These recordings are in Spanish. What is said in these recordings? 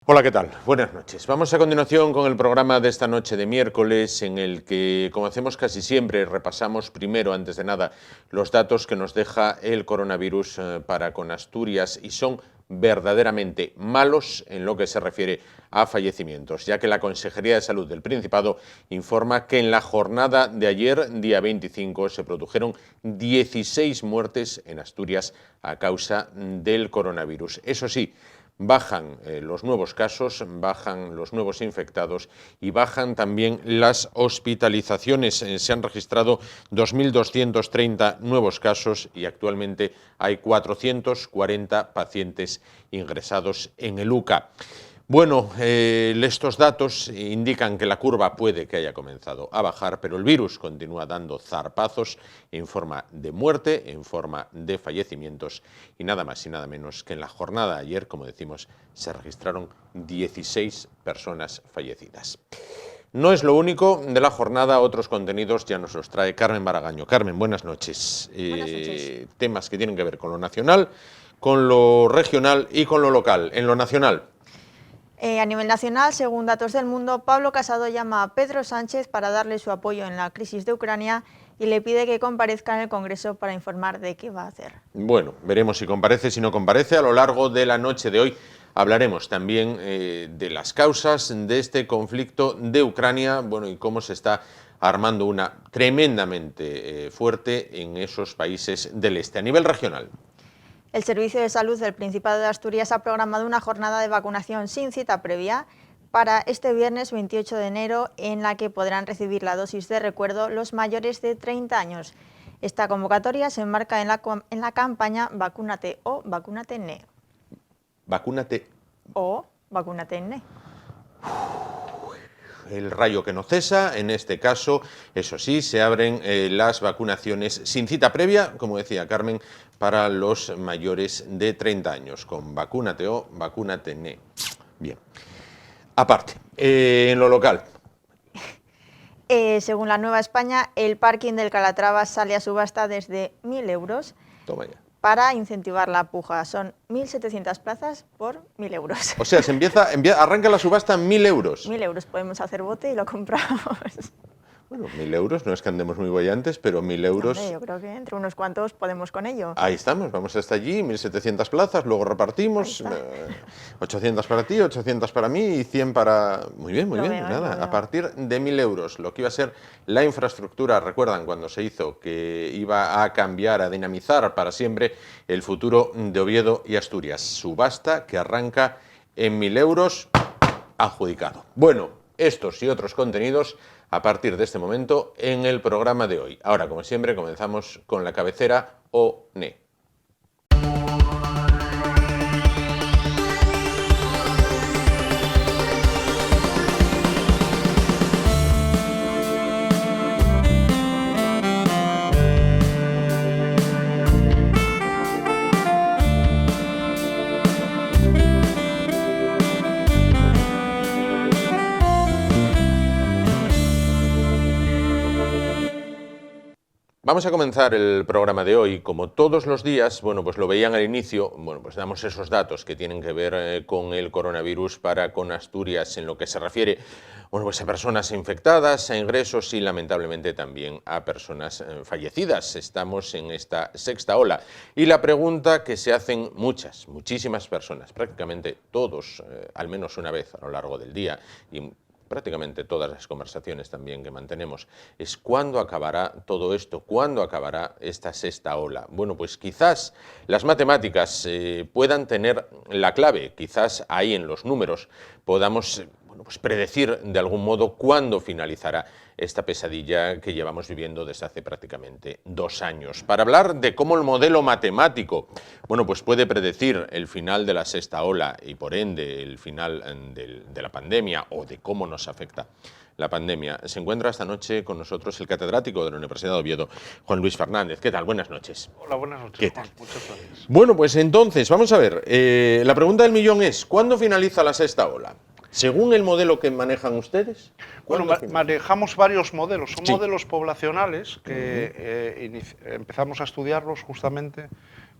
Hola, ¿qué tal? Buenas noches. Vamos a continuación con el programa de esta noche de miércoles, en el que, como hacemos casi siempre, repasamos primero, antes de nada, los datos que nos deja el coronavirus para con Asturias, y son verdaderamente malos en lo que se refiere a fallecimientos, ya que la Consejería de Salud del Principado informa que en la jornada de ayer, día 25, se produjeron 16 muertes en Asturias a causa del coronavirus. Eso sí, bajan los nuevos casos, bajan los nuevos infectados y bajan también las hospitalizaciones. Se han registrado 2.230 nuevos casos y actualmente hay 440 pacientes ingresados en el UCA. Bueno, estos datos indican que la curva puede que haya comenzado a bajar, pero el virus continúa dando zarpazos en forma de muerte, en forma de fallecimientos, y nada más y nada menos que en la jornada de ayer, como decimos, se registraron 16 personas fallecidas. No es lo único de la jornada, otros contenidos ya nos los trae Carmen Baragaño. Carmen, buenas noches. Buenas noches. Temas que tienen que ver con lo nacional, con lo regional y con lo local. En lo nacional, A nivel nacional, según datos del Mundo, Pablo Casado llama a Pedro Sánchez para darle su apoyo en la crisis de Ucrania y le pide que comparezca en el Congreso para informar de qué va a hacer. Bueno, veremos si comparece, si no comparece. A lo largo de la noche de hoy hablaremos también de las causas de este conflicto de Ucrania, bueno, y cómo se está armando una tremendamente fuerte en esos países del este. A nivel regional, El Servicio de Salud del Principado de Asturias ha programado una jornada de vacunación sin cita previa para este viernes 28 de enero, en la que podrán recibir la dosis de recuerdo los mayores de 30 años. Esta convocatoria se enmarca en la campaña Vacúnate o Vacúnate NE. vacúnate. O Vacúnate NE. El rayo que no cesa, en este caso, eso sí, se abren las vacunaciones sin cita previa, como decía Carmen, para los mayores de 30 años, con Vacúnate o Vacúnate NE. Bien. Aparte, en lo local. Según la Nueva España, el parking del Calatrava sale a subasta desde 1.000 euros. Toma ya. Para incentivar la puja. Son 1.700 plazas por 1.000 euros. O sea, arranca la subasta en 1.000 euros. 1.000 euros, podemos hacer bote y lo compramos. Bueno, 1.000 euros, no es que andemos muy bollantes, pero 1.000 euros... Hombre, yo creo que entre unos cuantos podemos con ello. Ahí estamos, vamos hasta allí, 1.700 plazas, luego repartimos, 800 para ti, 800 para mí y 100 para... Muy bien, nada, a partir de 1.000 euros, lo que iba a ser la infraestructura, recuerdan cuando se hizo que iba a cambiar, a dinamizar para siempre el futuro de Oviedo y Asturias. Subasta que arranca en 1.000 euros, adjudicado. Bueno, estos y otros contenidos a partir de este momento en el programa de hoy. Ahora, como siempre, comenzamos con la cabecera o NE. Vamos a comenzar el programa de hoy, como todos los días, bueno, pues lo veían al inicio, bueno, pues damos esos datos que tienen que ver con el coronavirus para con Asturias en lo que se refiere, bueno, pues a personas infectadas, a ingresos y lamentablemente también a personas fallecidas. Estamos en esta sexta ola y la pregunta que se hacen muchísimas personas, prácticamente todos, al menos una vez a lo largo del día, y prácticamente todas las conversaciones también que mantenemos, es ¿cuándo acabará todo esto? ¿Cuándo acabará esta sexta ola? Bueno, pues quizás las matemáticas puedan tener la clave, quizás ahí en los números podamos pues predecir de algún modo cuándo finalizará esta pesadilla que llevamos viviendo desde hace prácticamente 2 años. Para hablar de cómo el modelo matemático, bueno, pues puede predecir el final de la sexta ola y por ende el final de la pandemia o de cómo nos afecta la pandemia, se encuentra esta noche con nosotros el catedrático de la Universidad de Oviedo, Juan Luis Fernández. ¿Qué tal? Buenas noches. Hola, buenas noches. ¿Qué tal? Muchas gracias. Bueno, pues entonces, vamos a ver, la pregunta del millón es, ¿cuándo finaliza la sexta ola? Según el modelo que manejan ustedes. Bueno, manejamos varios modelos. Son modelos poblacionales que empezamos a estudiarlos justamente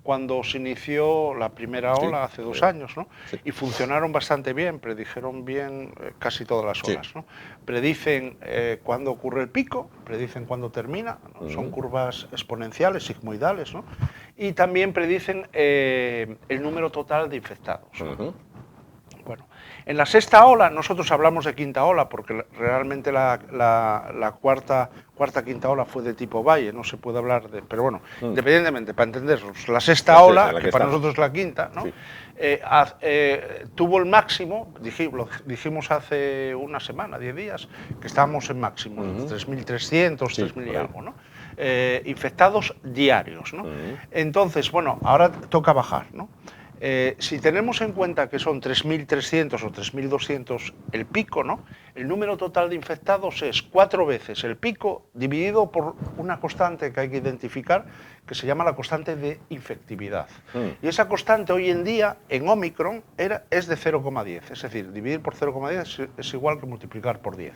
cuando se inició la primera ola hace 2 años, ¿no? Sí. Y funcionaron bastante bien, predijeron bien casi todas las olas, ¿no? Predicen cuándo ocurre el pico, predicen cuándo termina, ¿no? Son curvas exponenciales, sigmoidales, ¿no? Y también predicen el número total de infectados. Bueno, en la sexta ola, nosotros hablamos de quinta ola porque realmente la cuarta, quinta ola fue de tipo valle, no se puede hablar de... Pero bueno, independientemente, para entendernos, la sexta ola, que para nosotros es la quinta, ¿no? Sí. Tuvo el máximo, dijimos hace una semana, 10 días, que estábamos en máximo, 3.300, 3.000 y algo, ¿no? Infectados diarios, ¿no? Entonces, bueno, ahora toca bajar, ¿no? Si tenemos en cuenta que son 3.300 o 3.200 el pico, ¿no? El número total de infectados es 4 veces el pico dividido por una constante que hay que identificar, que se llama la constante de infectividad. Y esa constante hoy en día, en Omicron, es de 0,10. Es decir, dividir por 0,10 es igual que multiplicar por 10.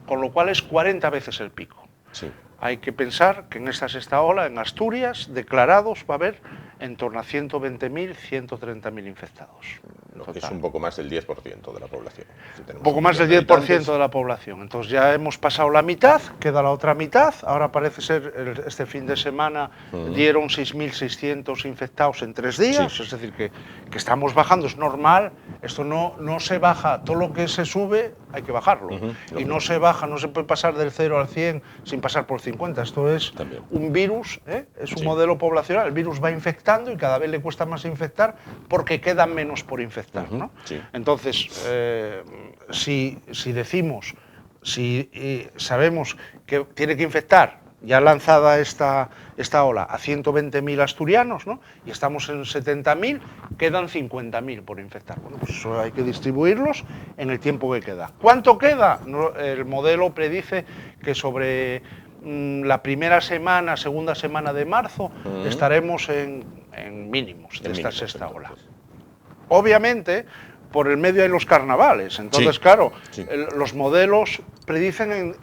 Con lo cual es 40 veces el pico. Sí. Hay que pensar que en esta sexta ola, en Asturias, declarados va a haber en torno a 120.000, 130.000 infectados. Lo que es un poco más del 10% de la población. Si un poco más del 10% de la población. Entonces ya hemos pasado la mitad, queda la otra mitad. Ahora parece ser, este fin de semana dieron 6.600 infectados en 3 días. Sí. Es decir, que estamos bajando, es normal. Esto no se baja, todo lo que se sube hay que bajarlo. Y no se baja, no se puede pasar del 0 al 100 sin pasar por 50. Esto es un virus, es un modelo poblacional. El virus va infectando y cada vez le cuesta más infectar porque quedan menos por infectar. ¿No? Sí. Entonces, si decimos, si sabemos que tiene que infectar, ya lanzada esta ola, a 120.000 asturianos, ¿no? Y estamos en 70.000, quedan 50.000 por infectar. Bueno, pues eso hay que distribuirlos en el tiempo que queda. ¿Cuánto queda? El modelo predice que sobre la primera semana, segunda semana de marzo, estaremos en mínimos de esta sexta ola. Obviamente, por el medio hay los carnavales. Entonces, claro, los modelos predicen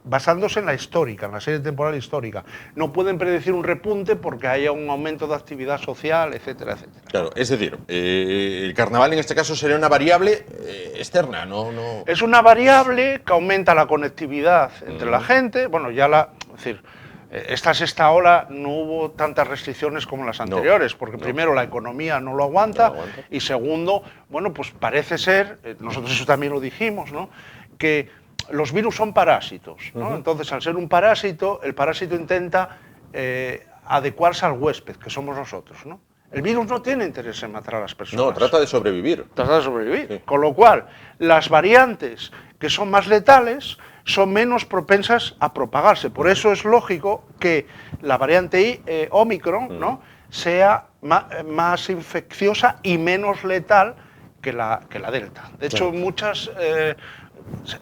basándose en la histórica, en la serie temporal histórica. No pueden predecir un repunte porque haya un aumento de actividad social, etcétera, etcétera. Claro, es decir, el carnaval en este caso sería una variable externa, ¿no? Es una variable que aumenta la conectividad entre la gente. Bueno, es decir, esta sexta ola no hubo tantas restricciones como las anteriores, porque primero la economía no lo aguanta, y segundo, bueno, pues parece ser, nosotros eso también lo dijimos, ¿no?, que los virus son parásitos, ¿no? Entonces, al ser un parásito, el parásito intenta adecuarse al huésped, que somos nosotros, ¿no? El virus no tiene interés en matar a las personas. No, trata de sobrevivir. Trata de sobrevivir. Sí. Con lo cual, las variantes que son más letales son menos propensas a propagarse. Por eso es lógico que la variante Omicron, ¿no?, sea más infecciosa y menos letal que la Delta. De hecho, muchas...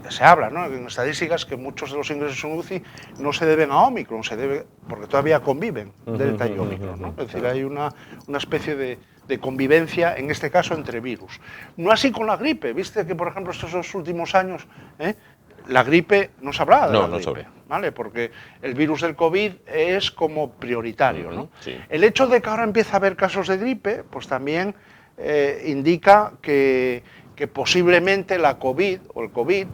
se habla, ¿no?, en estadísticas, que muchos de los ingresos en UCI no se deben a Omicron, se debe porque todavía conviven Delta y Omicron, ¿no? Es decir, hay una especie de convivencia, en este caso, entre virus. No así con la gripe. Viste que, por ejemplo, estos 2 últimos años, la gripe no se hablaba de la gripe, ¿vale? Porque el virus del COVID es como prioritario, ¿no? Sí. El hecho de que ahora empieza a haber casos de gripe, pues también indica que posiblemente la COVID o el COVID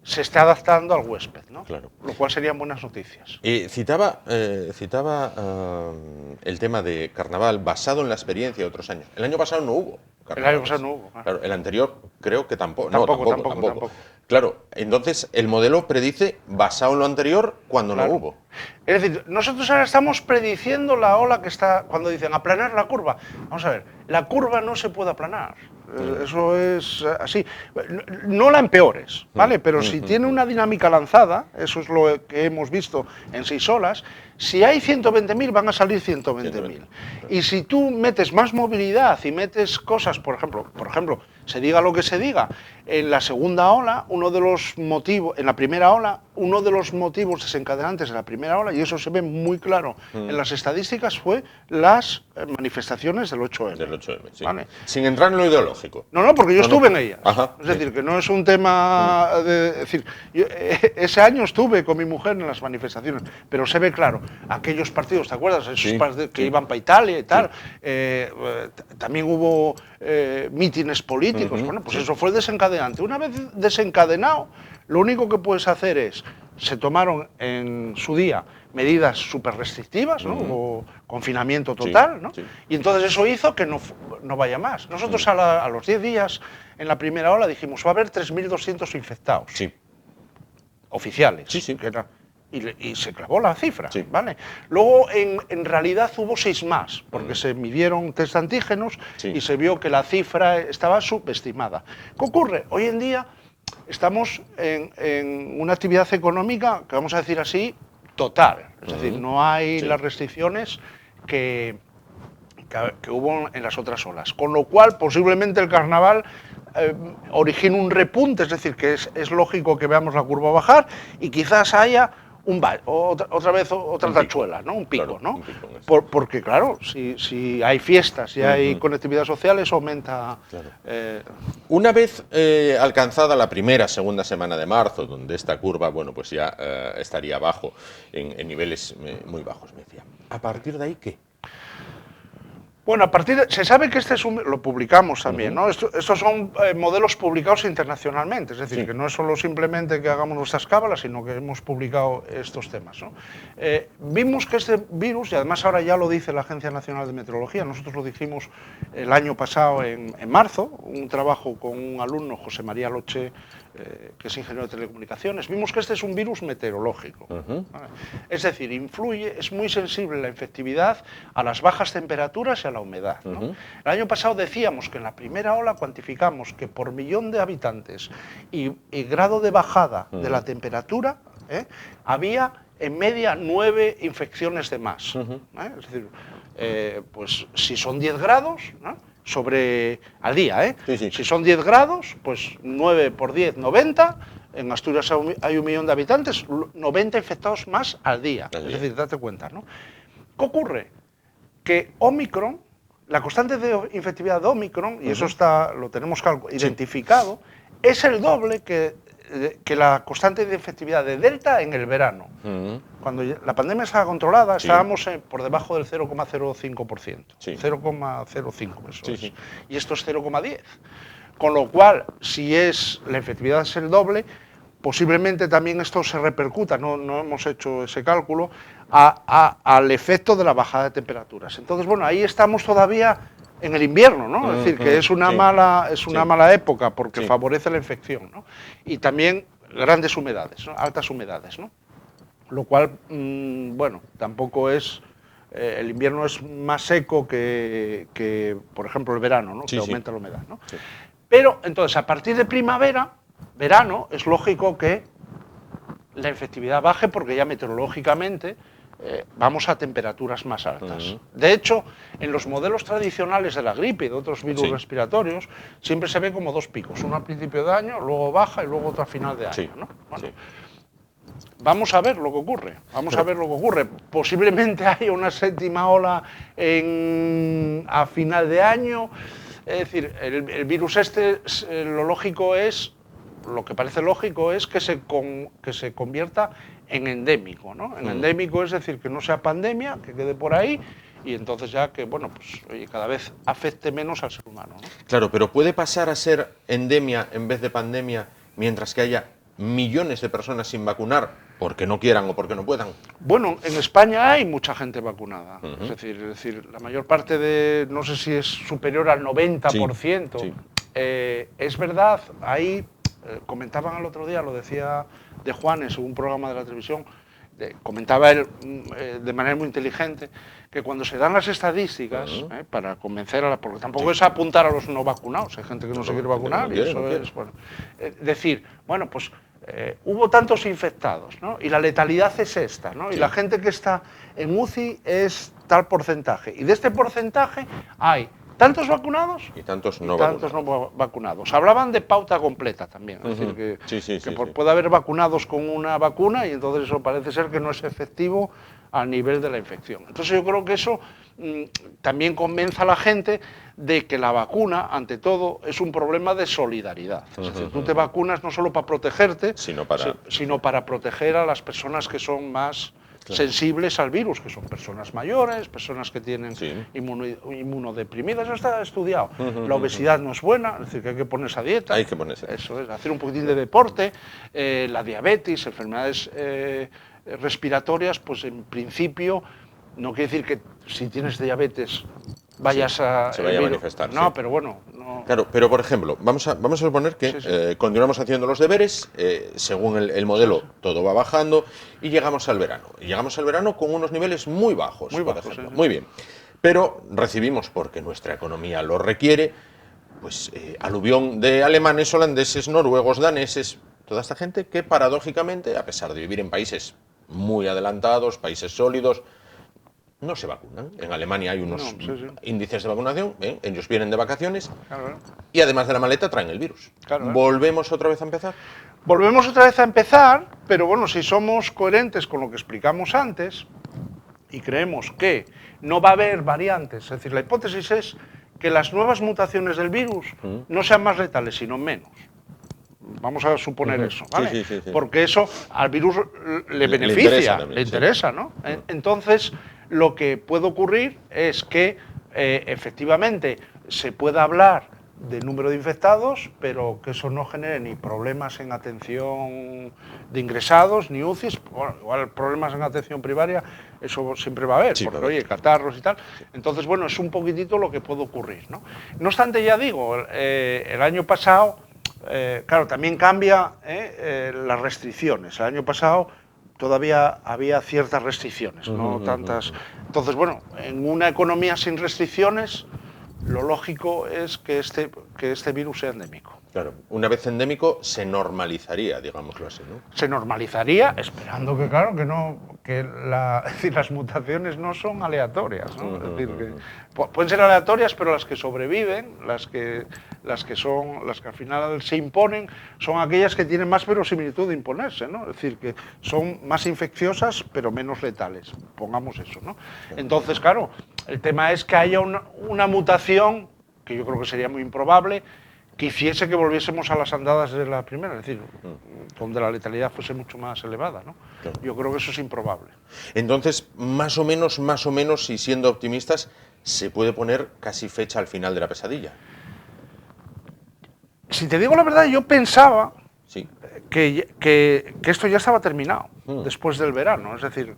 se está adaptando al huésped, ¿no? Claro. Lo cual serían buenas noticias. Citaba el tema de carnaval basado en la experiencia de otros años. El año pasado no hubo carnaval. El año pasado no hubo. Claro, el anterior creo que tampoco. Tampoco. Claro, entonces el modelo predice basado en lo anterior cuando no hubo. Es decir, nosotros ahora estamos prediciendo la ola que está, cuando dicen aplanar la curva. Vamos a ver, la curva no se puede aplanar. Eso es así. No la empeores, ¿vale? Pero si tiene una dinámica lanzada, eso es lo que hemos visto en 6 olas, si hay 120.000 van a salir 120.000. Y si tú metes más movilidad y metes cosas, por ejemplo, se diga lo que se diga, en la segunda ola, uno de los motivos, en la primera ola, uno de los motivos desencadenantes de la primera ola, y eso se ve muy claro en las estadísticas, fue las manifestaciones del 8M. Del 8M, sí. ¿Vale? Sin entrar en lo ideológico. No, porque yo estuve en ellas. Ajá, es decir, que no es un tema de... Es decir, ese año estuve con mi mujer en las manifestaciones, pero se ve claro, aquellos partidos, ¿te acuerdas? Esos partidos que iban para Italia y tal. También hubo mítines políticos. Bueno, pues eso fue desencadenante. Una vez desencadenado, lo único que puedes hacer es, se tomaron en su día medidas súper restrictivas, ¿no? Hubo confinamiento total, ¿no? Y entonces eso hizo que no vaya más. Nosotros a los 10 días, en la primera ola, dijimos, va a haber 3.200 infectados. Oficiales. Y se clavó la cifra, ¿vale? Luego, en realidad, hubo 6 más, porque se midieron test de antígenos y se vio que la cifra estaba subestimada. ¿Qué ocurre? Hoy en día estamos en una actividad económica, que vamos a decir así, total. Es decir, no hay las restricciones que hubo en las otras olas. Con lo cual, posiblemente el carnaval origine un repunte, es decir, que es lógico que veamos la curva bajar y quizás haya otra vez otra tachuela, ¿no? Un pico, claro, ¿no? Un pico, porque, claro, si hay fiestas y hay conectividad social, eso aumenta. Claro. Una vez alcanzada la segunda semana de marzo, donde esta curva, bueno, pues ya estaría abajo, en niveles muy bajos, me decía. ¿A partir de ahí qué? Bueno, a partir de, se sabe que lo publicamos también, ¿no? Estos son modelos publicados internacionalmente, es decir, que no es solo simplemente que hagamos nuestras cábalas, sino que hemos publicado estos temas, ¿no? Vimos que este virus, y además ahora ya lo dice la Agencia Nacional de Meteorología, nosotros lo dijimos el año pasado en marzo, un trabajo con un alumno, José María Loche, que es ingeniero de telecomunicaciones, vimos que este es un virus meteorológico. Es decir, es muy sensible la infectividad a las bajas temperaturas y a la humedad, ¿no? El año pasado decíamos que en la primera ola cuantificamos que por millón de habitantes y grado de bajada de la temperatura había en media 9 infecciones de más. Es decir, pues si son 10 grados, ¿no? Al día, si son 10 grados, pues 9 por 10, 90. En Asturias hay 1 millón de habitantes, 90 infectados más al día. Es decir, date cuenta, ¿no? ¿Qué ocurre? Que Omicron, la constante de infectividad de Omicron, y eso lo tenemos identificado, es el doble que la constante de infectividad de Delta en el verano. Cuando la pandemia estaba controlada, estábamos por debajo del 0,05%. 0,05 eso es. Y esto es 0,10. Con lo cual, si la efectividad es el doble, posiblemente también esto se repercuta, no hemos hecho ese cálculo, al efecto de la bajada de temperaturas. Entonces, bueno, ahí estamos todavía en el invierno, ¿no? Es decir, que es una mala época porque favorece la infección, ¿no? Y también grandes humedades, ¿no? Altas humedades, ¿no? Lo cual, bueno, tampoco es... el invierno es más seco que por ejemplo, el verano, ¿no? Que aumenta la humedad, ¿no? Pero, entonces, a partir de primavera, verano, es lógico que la infectividad baje porque ya meteorológicamente vamos a temperaturas más altas. De hecho, en los modelos tradicionales de la gripe y de otros virus respiratorios, siempre se ve como 2 picos, uno al principio de año, luego baja y luego otro a final de año, ¿no? Bueno, vamos a ver lo que ocurre. Posiblemente haya una 7ª ola a final de año. Es decir, el virus lo que parece lógico es que se convierta en endémico, ¿no? En endémico es decir, que no sea pandemia, que quede por ahí, y entonces ya que, bueno, pues cada vez afecte menos al ser humano, ¿no? Claro, pero ¿puede pasar a ser endemia en vez de pandemia mientras que haya millones de personas sin vacunar porque no quieran o porque no puedan? Bueno, en España hay mucha gente vacunada. Es decir, la mayor parte no sé si es superior al 90%. Es verdad, ahí comentaban el otro día, lo decía De Juanes en un programa de la televisión, comentaba él de manera muy inteligente, que cuando se dan las estadísticas, para convencer porque tampoco es apuntar a los no vacunados, hay gente que no se quiere vacunar, y eso es, bueno, decir, bueno, pues hubo tantos infectados, ¿no? Y la letalidad es esta, ¿no? Y la gente que está en UCI es tal porcentaje, y de este porcentaje hay tantos vacunados y tantos no vacunados. Hablaban de pauta completa también, es decir, que puede haber vacunados con una vacuna y entonces eso parece ser que no es efectivo a nivel de la infección. Entonces yo creo que eso también convence a la gente de que la vacuna, ante todo, es un problema de solidaridad. Es decir, tú te vacunas no solo para protegerte, sino para proteger a las personas que son más sensibles al virus, que son personas mayores, personas que tienen inmunodeprimidas. Eso está estudiado. La obesidad no es buena, es decir, que hay que ponerse a dieta. Hay que ponerse. Eso es, hacer un poquitín de deporte, la diabetes, enfermedades respiratorias, pues en principio no quiere decir que si tienes diabetes vayas se vaya a manifestar. No, pero bueno. No. Claro, pero por ejemplo, vamos a suponer que continuamos haciendo los deberes, según el modelo todo va bajando y llegamos al verano. Y llegamos al verano con unos niveles muy bajos, por ejemplo. Muy bien. Pero recibimos, porque nuestra economía lo requiere, pues aluvión de alemanes, holandeses, noruegos, daneses, toda esta gente que paradójicamente, a pesar de vivir en países muy adelantados, países sólidos, no se vacunan. En Alemania hay unos índices de vacunación, ellos vienen de vacaciones y además de la maleta traen el virus. ¿Volvemos otra vez a empezar? Volvemos otra vez a empezar, pero bueno, si somos coherentes con lo que explicamos antes y creemos que no va a haber variantes, es decir, la hipótesis es que las nuevas mutaciones del virus no sean más letales, sino menos. Vamos a suponer eso, ¿vale? Porque eso al virus le beneficia, le interesa, ¿no? Entonces, lo que puede ocurrir es que efectivamente se pueda hablar de número de infectados, pero que eso no genere ni problemas en atención de ingresados, ni UCIs. Bueno, igual problemas en atención primaria, eso siempre va a haber, porque oye, catarros y tal. Entonces, bueno, es un poquitito lo que puede ocurrir, ¿no? No obstante, ya digo, el año pasado, claro, también cambia las restricciones. El año pasado todavía había ciertas restricciones, no tantas. Entonces, bueno, en una economía sin restricciones, lo lógico es que este virus sea endémico. Claro, una vez endémico se normalizaría, digámoslo así, ¿no? Se normalizaría, esperando que, claro, es decir, las mutaciones no son aleatorias, ¿no? Es decir, que pueden ser aleatorias, pero las que sobreviven, las que al final se imponen, son aquellas que tienen más verosimilitud de imponerse, ¿no? Es decir, que son más infecciosas, pero menos letales, pongamos eso, ¿no? Entonces, claro, el tema es que haya una mutación, que yo creo que sería muy improbable, que hiciese que volviésemos a las andadas de la primera, es decir, donde la letalidad fuese mucho más elevada, ¿no? Claro. Yo creo que eso es improbable. Entonces, más o menos, y siendo optimistas, se puede poner casi fecha al final de la pesadilla. Si te digo la verdad, yo pensaba que esto ya estaba terminado después del verano. Es decir,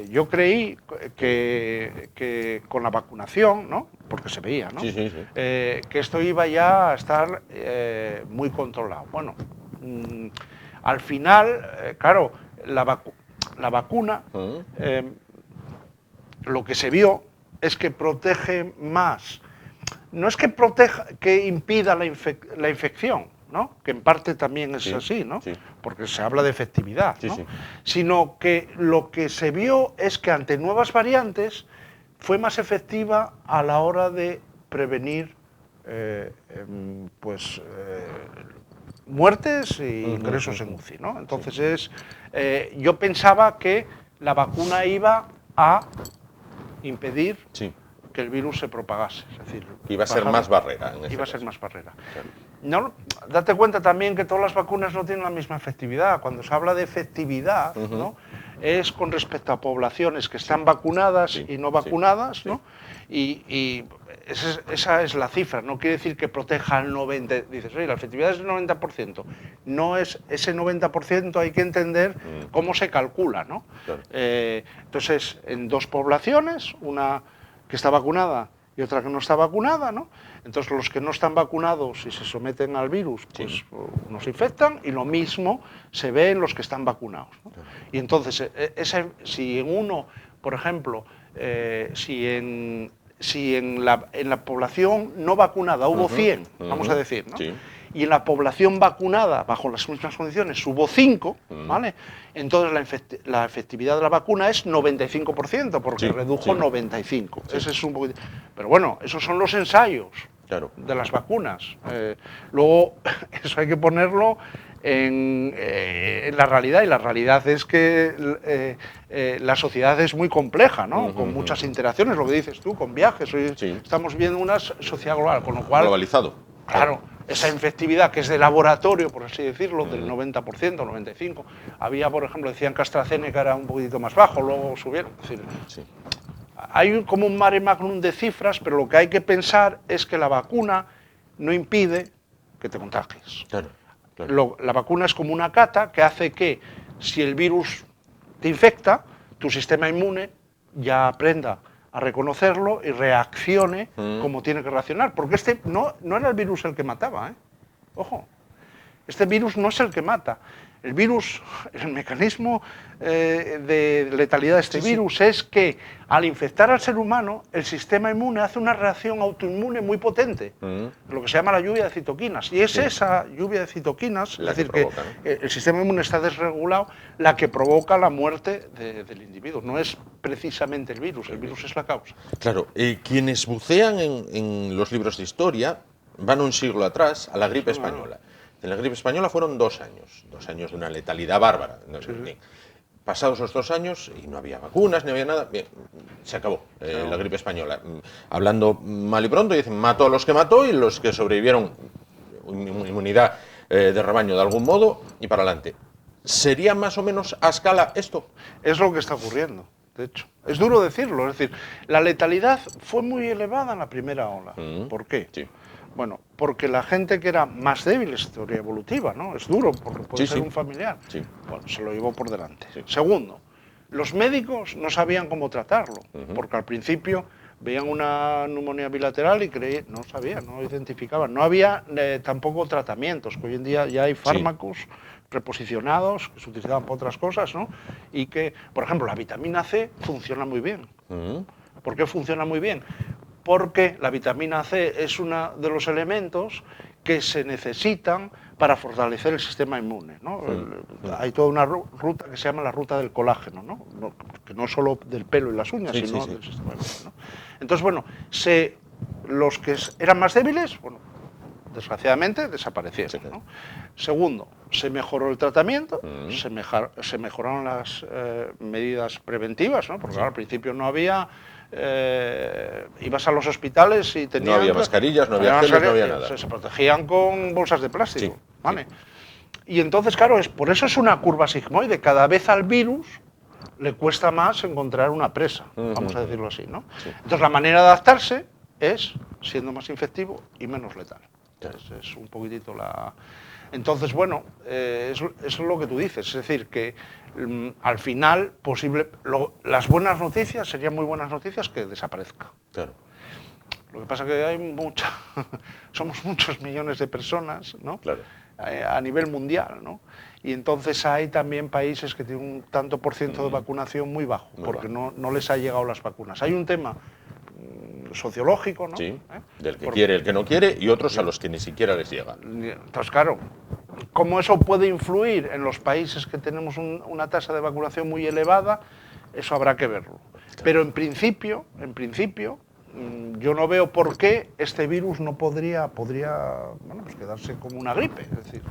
yo creí que con la vacunación, ¿no? Porque se veía, ¿no? Que esto iba ya a estar muy controlado. Bueno, al final, claro, la vacuna, lo que se vio es que protege más. No es que proteja, que impida la infección, ¿no? Que en parte también es así, ¿no? Porque se habla de efectividad, ¿no? Sino que lo que se vio es que ante nuevas variantes fue más efectiva a la hora de prevenir muertes e ingresos en UCI, ¿no? Entonces yo pensaba que la vacuna iba a impedir que el virus se propagase. Es decir, iba a ser más barrera. Iba a ser más barrera. No, date cuenta también que todas las vacunas no tienen la misma efectividad. Cuando se habla de efectividad, ¿no? Es con respecto a poblaciones que están vacunadas y no vacunadas, ¿no? Y esa es la cifra. No quiere decir que proteja al 90%. Dices, oye, la efectividad es del 90%. No es ese 90%, hay que entender cómo se calcula, ¿no? Claro. Entonces, en dos poblaciones, una que está vacunada y otra que no está vacunada, ¿no? Entonces los que no están vacunados y se someten al virus, pues nos infectan, y lo mismo se ve en los que están vacunados, ¿no? Y entonces, si en uno, por ejemplo, si en la población no vacunada hubo 100, vamos a decir, ¿no? y en la población vacunada, bajo las mismas condiciones, hubo 5, ¿vale? Entonces la efectividad de la vacuna es 95%, porque redujo 95. Ese es un poquito. Pero bueno, esos son los ensayos de las vacunas. Luego, eso hay que ponerlo en la realidad, y la realidad es que la sociedad es muy compleja, ¿no? Con muchas interacciones, lo que dices tú, con viajes. Hoy estamos viendo una sociedad global, con lo cual... Globalizado. Claro, esa efectividad que es de laboratorio, por así decirlo, del 90%, 95%. Había, por ejemplo, decían que AstraZeneca era un poquito más bajo, luego subieron. Es decir, hay como un mare magnum de cifras, pero lo que hay que pensar es que la vacuna no impide que te contagies. La vacuna es como una cata que hace que, si el virus te infecta, tu sistema inmune ya aprenda a reconocerlo y reaccione como tiene que reaccionar. Porque este no era el virus el que mataba, ¿eh? Ojo, este virus no es el que mata. El virus, el mecanismo de letalidad de este virus es que al infectar al ser humano, el sistema inmune hace una reacción autoinmune muy potente, lo que se llama la lluvia de citoquinas. Y es esa lluvia de citoquinas, es decir, que el sistema inmune está desregulado, la que provoca la muerte del individuo. No es precisamente el virus es la causa. Claro, quienes bucean en los libros de historia van un siglo atrás, a la gripe española. En la gripe española fueron 2 años de una letalidad bárbara. Pasados los 2 años, y no había vacunas, ni había nada, bien, se acabó la gripe española. Hablando mal y pronto, dicen, mató a los que mató, y los que sobrevivieron, inmunidad de rebaño de algún modo, y para adelante. ¿Sería más o menos a escala esto? Es lo que está ocurriendo, de hecho. Es duro decirlo, es decir, la letalidad fue muy elevada en la primera ola. ¿Por qué? Bueno, porque la gente que era más débil, es teoría evolutiva, ¿no? Es duro, porque puede ser un familiar. Bueno, se lo llevó por delante. Segundo, los médicos no sabían cómo tratarlo, porque al principio veían una neumonía bilateral y creían, no sabían, no identificaban. No había tampoco tratamientos, que hoy en día ya hay fármacos reposicionados que se utilizaban para otras cosas, ¿no? Y que, por ejemplo, la vitamina C funciona muy bien. ¿Por qué funciona muy bien? Porque la vitamina C es uno de los elementos que se necesitan para fortalecer el sistema inmune, ¿no? Hay toda una ruta que se llama la ruta del colágeno, ¿no? Que no solo del pelo y las uñas, sino del sistema inmune, ¿no? Entonces, bueno, los que eran más débiles, bueno, desgraciadamente desaparecieron, ¿no? Segundo, se mejoró el tratamiento, se mejoraron las medidas preventivas, ¿no? Porque al principio no había... ibas a los hospitales y tenían... No había mascarillas, no había geles, no había nada. Se protegían con bolsas de plástico, ¿vale? Y entonces, claro, por eso es una curva sigmoide. Cada vez al virus le cuesta más encontrar una presa, vamos a decirlo así, ¿no? Entonces, la manera de adaptarse es siendo más infectivo y menos letal. Es un poquitito la... Entonces, bueno, eso es lo que tú dices, es decir, que al final las buenas noticias serían muy buenas noticias que desaparezca. Lo que pasa es que hay somos muchos millones de personas, ¿no? A nivel mundial, ¿no? Y entonces hay también países que tienen un tanto por ciento de vacunación muy bajo, porque no les ha llegado las vacunas. Hay un tema sociológico, ¿no? Del que quiere, el que no quiere, y otros a los que ni siquiera les llega. Entonces, claro, ¿cómo eso puede influir en los países que tenemos una tasa de vacunación muy elevada? Eso habrá que verlo. Pero en principio, yo no veo por qué este virus no podría bueno, pues quedarse como una gripe, es decir...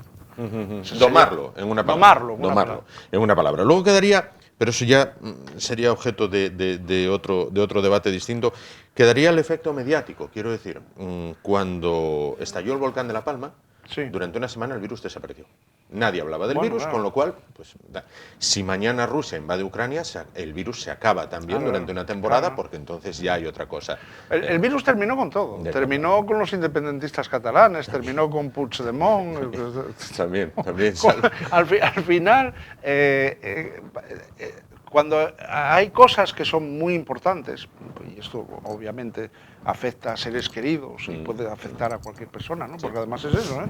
Domarlo, en una palabra. Domarlo, en una palabra. Luego quedaría, pero eso ya sería objeto de otro debate distinto, quedaría el efecto mediático. Quiero decir, cuando estalló el volcán de La Palma, durante una semana el virus desapareció. Nadie hablaba del virus, con lo cual, pues, si mañana Rusia invade Ucrania, el virus se acaba también durante una temporada, porque entonces ya hay otra cosa. El virus terminó con todo. Terminó con los independentistas catalanes, terminó con Puigdemont. También. Al final, cuando hay cosas que son muy importantes, y esto obviamente afecta a seres queridos y puede afectar a cualquier persona, ¿no? Porque además es eso,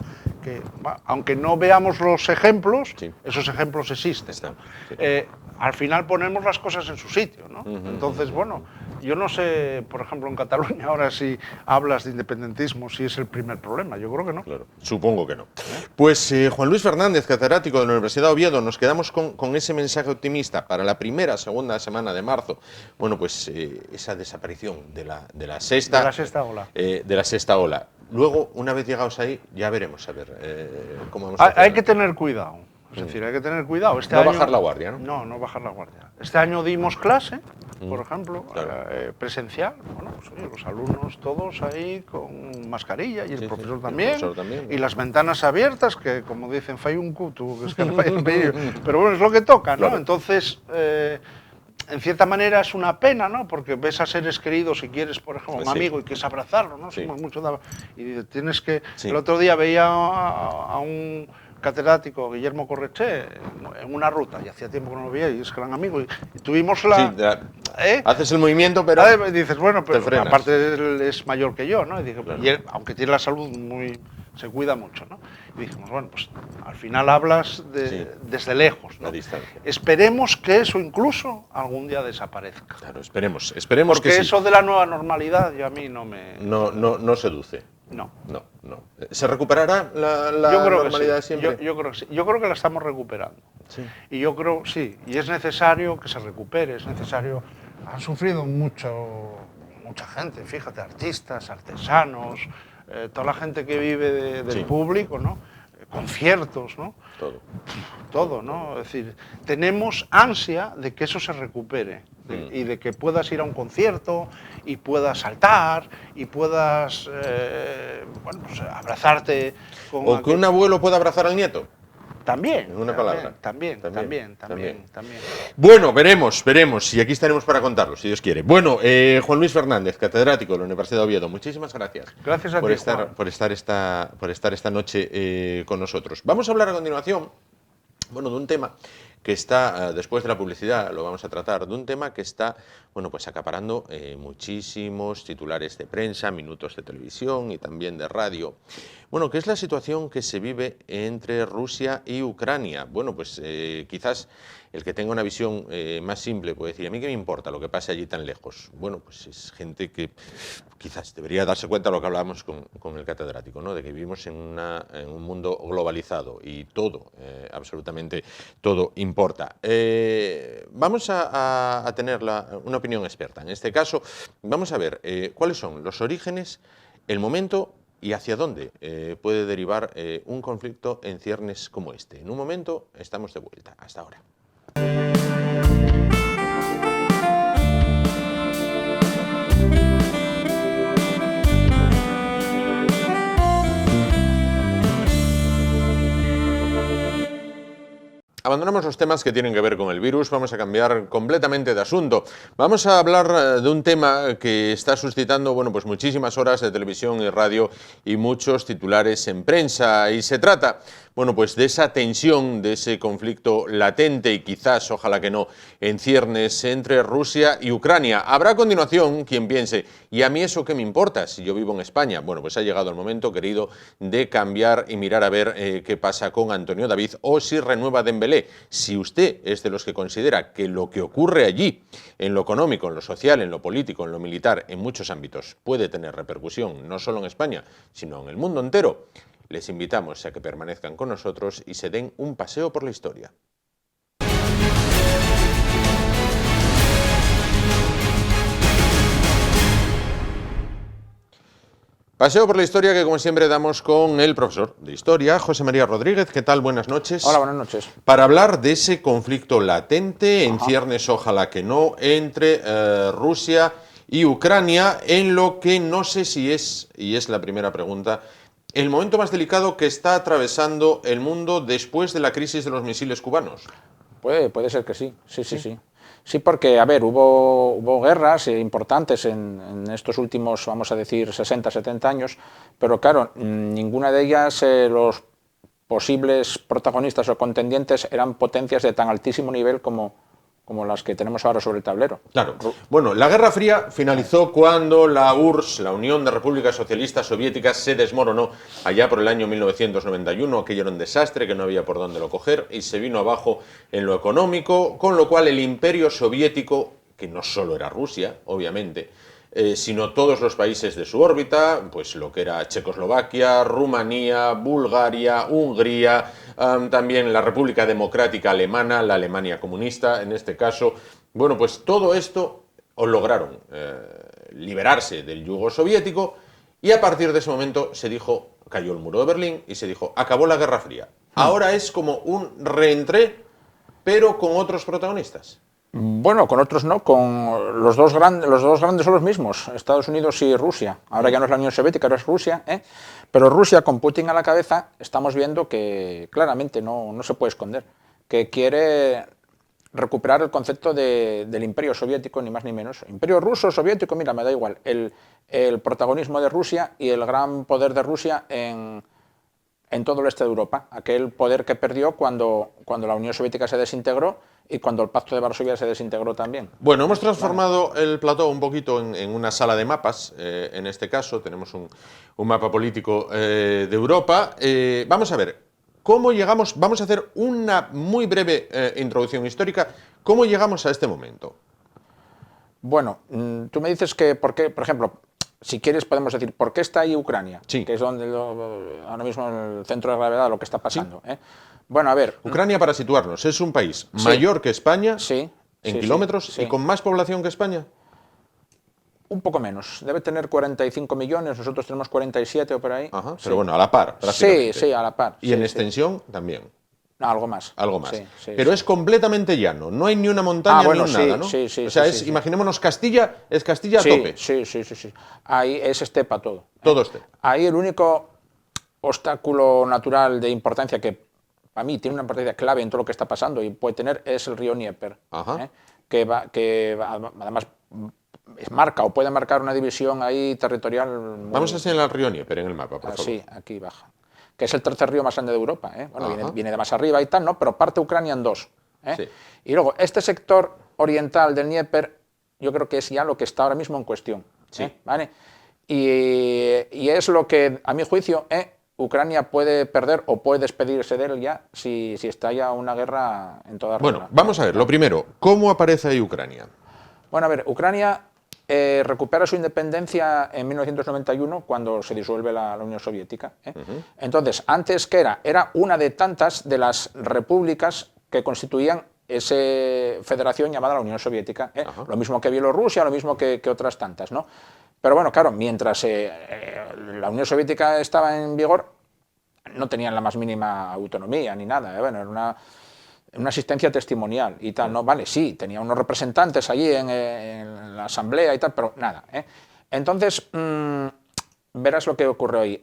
que aunque no veamos los ejemplos, esos ejemplos existen, ¿no? Al final ponemos las cosas en su sitio, ¿no? Entonces, bueno, Yo no sé, por ejemplo, en Cataluña ahora si hablas de independentismo, si es el primer problema. Yo creo que no. Claro, supongo que no. Pues Juan Luis Fernández, catedrático de la Universidad de Oviedo, nos quedamos con ese mensaje optimista para la segunda semana de marzo. Bueno, pues esa desaparición de la sexta... De la sexta ola. De la sexta ola. Luego, una vez llegados ahí, ya veremos a ver cómo vamos a hacer. Hay que tener cuidado. Es decir, hay que tener cuidado. No bajar la guardia, ¿no? No, no bajar la guardia. Este año dimos clase, por ejemplo, claro. presencial. Bueno, pues, oye, los alumnos todos ahí con mascarilla y el profesor también. El profesor también, y las ventanas abiertas, que como dicen, fai un cutu, que es que no fai un pello. Pero bueno, es lo que toca, ¿no? Claro. Entonces, en cierta manera es una pena, ¿no? Porque ves a seres queridos, si quieres, por ejemplo, un amigo y quieres abrazarlo, ¿no? Somos mucho y tienes que... El otro día veía a un catedrático, Guillermo Correché, en una ruta, y hacía tiempo que no lo veía, y es gran amigo, y tuvimos la... Haces el movimiento, pero... dices, bueno, pero frenas. Aparte él es mayor que yo, ¿no? Y dije, claro. Y él, aunque tiene la salud se cuida mucho, ¿no? Y dijimos, bueno, pues al final hablas desde lejos, ¿no? La distancia. Esperemos que eso incluso algún día desaparezca. Claro, esperemos Porque que sí. eso de la nueva normalidad yo a mí no me... No seduce. No. ¿Se recuperará la normalidad siempre? Yo creo que sí. Yo creo que la estamos recuperando. Sí. Y yo creo, sí, y es necesario que se recupere, es necesario... Han sufrido mucha gente, fíjate, artistas, artesanos, toda la gente que vive del público, ¿no? Conciertos, ¿no? Todo, ¿no? Es decir, tenemos ansia de que eso se recupere y de que puedas ir a un concierto y puedas saltar y puedas, bueno, pues abrazarte con... O que un abuelo pueda abrazar al nieto. También. En una palabra. También. Bueno, veremos, y aquí estaremos para contarlo, si Dios quiere. Bueno, Juan Luis Fernández, catedrático de la Universidad de Oviedo, muchísimas gracias. Gracias a por ti, estar, Juan. por estar esta noche con nosotros. Vamos a hablar a continuación, bueno, de un tema que está, después de la publicidad lo vamos a tratar, de un tema que está, bueno, pues acaparando muchísimos titulares de prensa, minutos de televisión y también de radio. Bueno, que es la situación que se vive entre Rusia y Ucrania. Bueno, pues quizás el que tenga una visión más simple puede decir, ¿a mí qué me importa lo que pase allí tan lejos? Bueno, pues es gente que quizás debería darse cuenta de lo que hablábamos con el catedrático, ¿no? De que vivimos en un mundo globalizado y todo, absolutamente todo importa. Vamos a tener una opinión experta. En este caso, vamos a ver cuáles son los orígenes, el momento y hacia dónde puede derivar un conflicto en ciernes como este. En un momento estamos de vuelta. Hasta ahora. Abandonamos los temas que tienen que ver con el virus, vamos a cambiar completamente de asunto. Vamos a hablar de un tema que está suscitando, bueno, pues muchísimas horas de televisión y radio y muchos titulares en prensa. Y se trata, bueno, pues de esa tensión, de ese conflicto latente y quizás, ojalá que no, en ciernes entre Rusia y Ucrania. Habrá a continuación quien piense, ¿y a mí eso qué me importa si yo vivo en España? Bueno, pues ha llegado el momento, querido, de cambiar y mirar a ver qué pasa con Antonio David o si renueva Dembélé. Si usted es de los que considera que lo que ocurre allí, en lo económico, en lo social, en lo político, en lo militar, en muchos ámbitos, puede tener repercusión no solo en España, sino en el mundo entero, les invitamos a que permanezcan con nosotros y se den un paseo por la historia. Paseo por la historia que, como siempre, damos con el profesor de Historia, José María Rodríguez. ¿Qué tal? Buenas noches. Hola, buenas noches. Para hablar de ese conflicto latente, en ciernes, ojalá que no, entre Rusia y Ucrania, en lo que no sé si es, y es la primera pregunta, el momento más delicado que está atravesando el mundo después de la crisis de los misiles cubanos. Puede ser que sí, sí. Sí, porque, a ver, hubo guerras importantes en estos últimos, vamos a decir, 60, 70 años, pero claro, ninguna de ellas, los posibles protagonistas o contendientes eran potencias de tan altísimo nivel como las que tenemos ahora sobre el tablero. Claro. Bueno, la Guerra Fría finalizó cuando la URSS, la Unión de Repúblicas Socialistas Soviéticas, se desmoronó allá por el año 1991. Aquello era un desastre que no había por dónde lo coger y se vino abajo en lo económico, con lo cual el imperio soviético que no solo era Rusia, obviamente, sino todos los países de su órbita, pues lo que era Checoslovaquia, Rumanía, Bulgaria, Hungría, también la República Democrática Alemana, la Alemania comunista en este caso. Bueno, pues todo esto lograron liberarse del yugo soviético y a partir de ese momento se dijo, cayó el muro de Berlín y se dijo, acabó la Guerra Fría. Ahora es como un reentré, pero con otros protagonistas. Bueno, con otros no, con los dos grandes son los mismos, Estados Unidos y Rusia. Ahora ya no es la Unión Soviética, ahora es Rusia, pero Rusia con Putin a la cabeza estamos viendo que claramente no se puede esconder, que quiere recuperar el concepto del imperio soviético, ni más ni menos. Imperio ruso, soviético, mira, me da igual, el protagonismo de Rusia y el gran poder de Rusia en todo el este de Europa, aquel poder que perdió cuando la Unión Soviética se desintegró y cuando el Pacto de Varsovia se desintegró también. Bueno, hemos transformado el plató un poquito en una sala de mapas, en este caso tenemos un mapa político de Europa. Vamos a ver, ¿cómo llegamos? Vamos a hacer una muy breve introducción histórica. ¿Cómo llegamos a este momento? Bueno, tú me dices que, ¿por qué? Por ejemplo, si quieres podemos decir, ¿por qué está ahí Ucrania? Sí. Que es donde ahora mismo el centro de gravedad de lo que está pasando. ¿Sí? Bueno, a ver. Ucrania, para situarnos, es un país mayor que España, en kilómetros, y con más población que España. Un poco menos, debe tener 45 millones, nosotros tenemos 47 o por ahí. Ajá, pero bueno, a la par, prácticamente. Sí, a la par. Y en extensión también. No, algo más. Algo más. Pero es completamente llano, no hay ni una montaña ni nada, ¿no? Sí, o sea, imaginémonos Castilla, es Castilla a tope. Sí. Ahí es estepa todo. Todo estepa. Ahí el único obstáculo natural de importancia que para mí tiene una importancia clave en todo lo que está pasando y puede tener es el río Dnieper, que además marca o puede marcar una división ahí territorial. Vamos a señalar el río Dnieper en el mapa, por favor. Sí, aquí baja. Que es el tercer río más grande de Europa. Bueno, viene de más arriba y tal, ¿no? Pero parte Ucrania en dos. Sí. Y luego, este sector oriental del Dnieper, yo creo que es ya lo que está ahora mismo en cuestión. Sí. ¿Vale? Y es lo que, a mi juicio, Ucrania puede perder o puede despedirse de él ya si estalla una guerra en toda regla. Bueno, vamos a ver, lo primero, ¿cómo aparece ahí Ucrania? Bueno, a ver, Ucrania recupera su independencia en 1991 cuando se disuelve la Unión Soviética. Entonces, antes, ¿qué era? Era una de tantas de las repúblicas que constituían esa federación llamada la Unión Soviética. Lo mismo que Bielorrusia, lo mismo que otras tantas, ¿no? Pero bueno, claro, mientras la Unión Soviética estaba en vigor, no tenían la más mínima autonomía ni nada. Bueno, era una asistencia testimonial y tal, ¿no? Vale, sí, tenía unos representantes allí en la asamblea y tal, pero nada. Entonces, verás lo que ocurre hoy.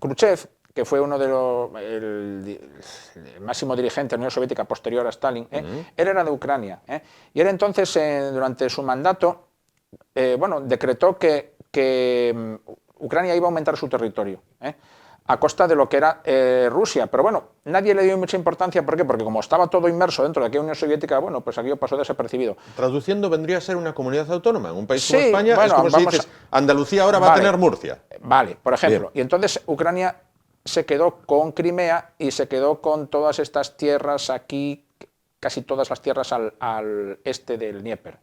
Khrushchev, que fue uno de el máximo dirigente de la Unión Soviética posterior a Stalin, él era de Ucrania. Y él entonces, durante su mandato, decretó que Ucrania iba a aumentar su territorio, a costa de lo que era Rusia. Pero bueno, nadie le dio mucha importancia. ¿Por qué? Porque como estaba todo inmerso dentro de aquella Unión Soviética, bueno, pues aquello pasó desapercibido. Traduciendo, vendría a ser una comunidad autónoma. Un país como España, bueno, es como si dices, Andalucía ahora va a tener Murcia. Vale, por ejemplo. Bien. Y entonces Ucrania se quedó con Crimea y se quedó con todas estas tierras aquí, casi todas las tierras al este del Dnieper.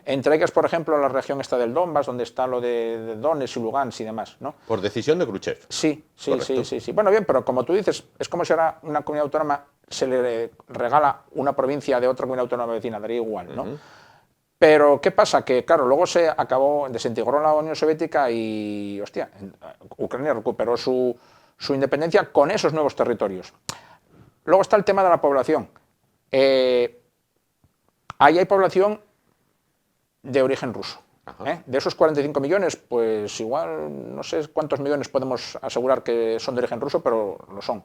Entre ellas, por ejemplo, la región esta del Donbass, donde está lo de Donetsk y Lugansk y demás, ¿no? Por decisión de Khrushchev. Sí. Bueno, bien, pero como tú dices, es como si ahora una comunidad autónoma se le regala una provincia de otra comunidad autónoma vecina, daría igual, ¿no? Pero, ¿qué pasa? Que, claro, luego se desintegró la Unión Soviética y, hostia, Ucrania recuperó su independencia con esos nuevos territorios. Luego está el tema de la población. Ahí hay población de origen ruso. De esos 45 millones, pues igual no sé cuántos millones podemos asegurar que son de origen ruso, pero lo son.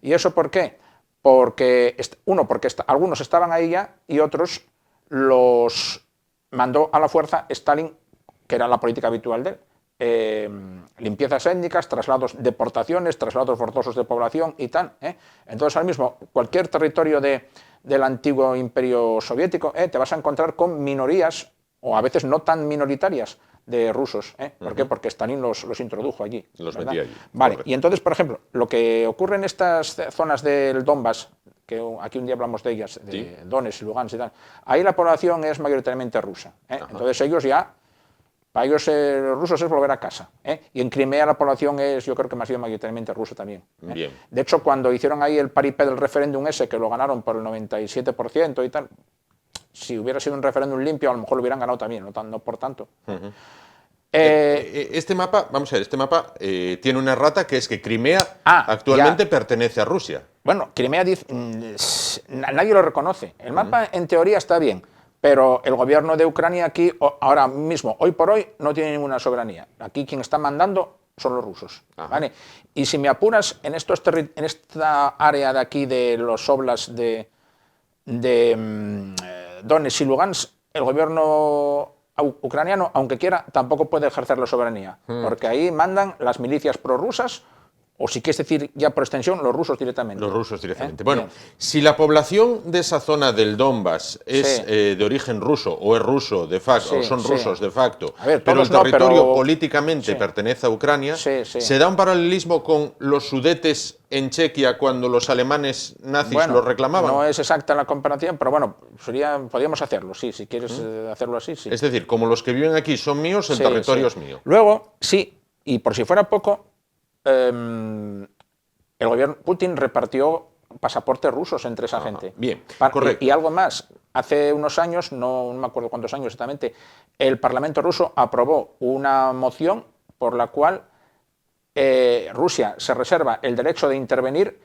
¿Y eso por qué? Porque, porque algunos estaban ahí ya y otros los mandó a la fuerza Stalin, que era la política habitual de él. Limpiezas étnicas, traslados, deportaciones, traslados forzosos de población y tal. Entonces, ahora mismo, cualquier territorio del antiguo imperio soviético, te vas a encontrar con minorías, o a veces no tan minoritarias, de rusos. ¿Por qué? Porque Stalin los introdujo allí. Los metió allí. Vale, correcto. Y entonces, por ejemplo, lo que ocurre en estas zonas del Donbass, que aquí un día hablamos de ellas, de Donetsk y Lugansk y tal, ahí la población es mayoritariamente rusa. Entonces ellos ya, para ellos los rusos es volver a casa. Y en Crimea la población es, yo creo que más bien mayoritariamente rusa también. Bien. De hecho, cuando hicieron ahí el paripé del referéndum ese, que lo ganaron por el 97% y tal, si hubiera sido un referéndum limpio, a lo mejor lo hubieran ganado también, no por tanto. Este mapa, vamos a ver, este mapa tiene una errata que es que Crimea actualmente pertenece a Rusia. Bueno, Crimea nadie lo reconoce. El mapa en teoría está bien, pero el gobierno de Ucrania aquí, ahora mismo, hoy por hoy, no tiene ninguna soberanía. Aquí quien está mandando son los rusos. ¿Vale? Y si me apuras, en esta área de aquí de los oblasts de Donetsk y Lugansk, el gobierno ucraniano, aunque quiera, tampoco puede ejercer la soberanía, porque ahí mandan las milicias prorrusas, o si quieres decir ya por extensión, los rusos directamente. Los rusos directamente. Bueno, si la población de esa zona del Donbass es de origen ruso, o es ruso de facto, o son rusos de facto, pero el territorio políticamente pertenece a Ucrania, ¿se da un paralelismo con los Sudetes en Chequia cuando los alemanes nazis los reclamaban? No es exacta la comparación, pero bueno, podríamos hacerlo, sí, si quieres hacerlo así, sí. Es decir, como los que viven aquí son míos, el territorio es mío. Luego, sí, y por si fuera poco, el gobierno Putin repartió pasaportes rusos entre esa gente. Bien, correcto. Y algo más, hace unos años, no me acuerdo cuántos años exactamente, el Parlamento ruso aprobó una moción por la cual Rusia se reserva el derecho de intervenir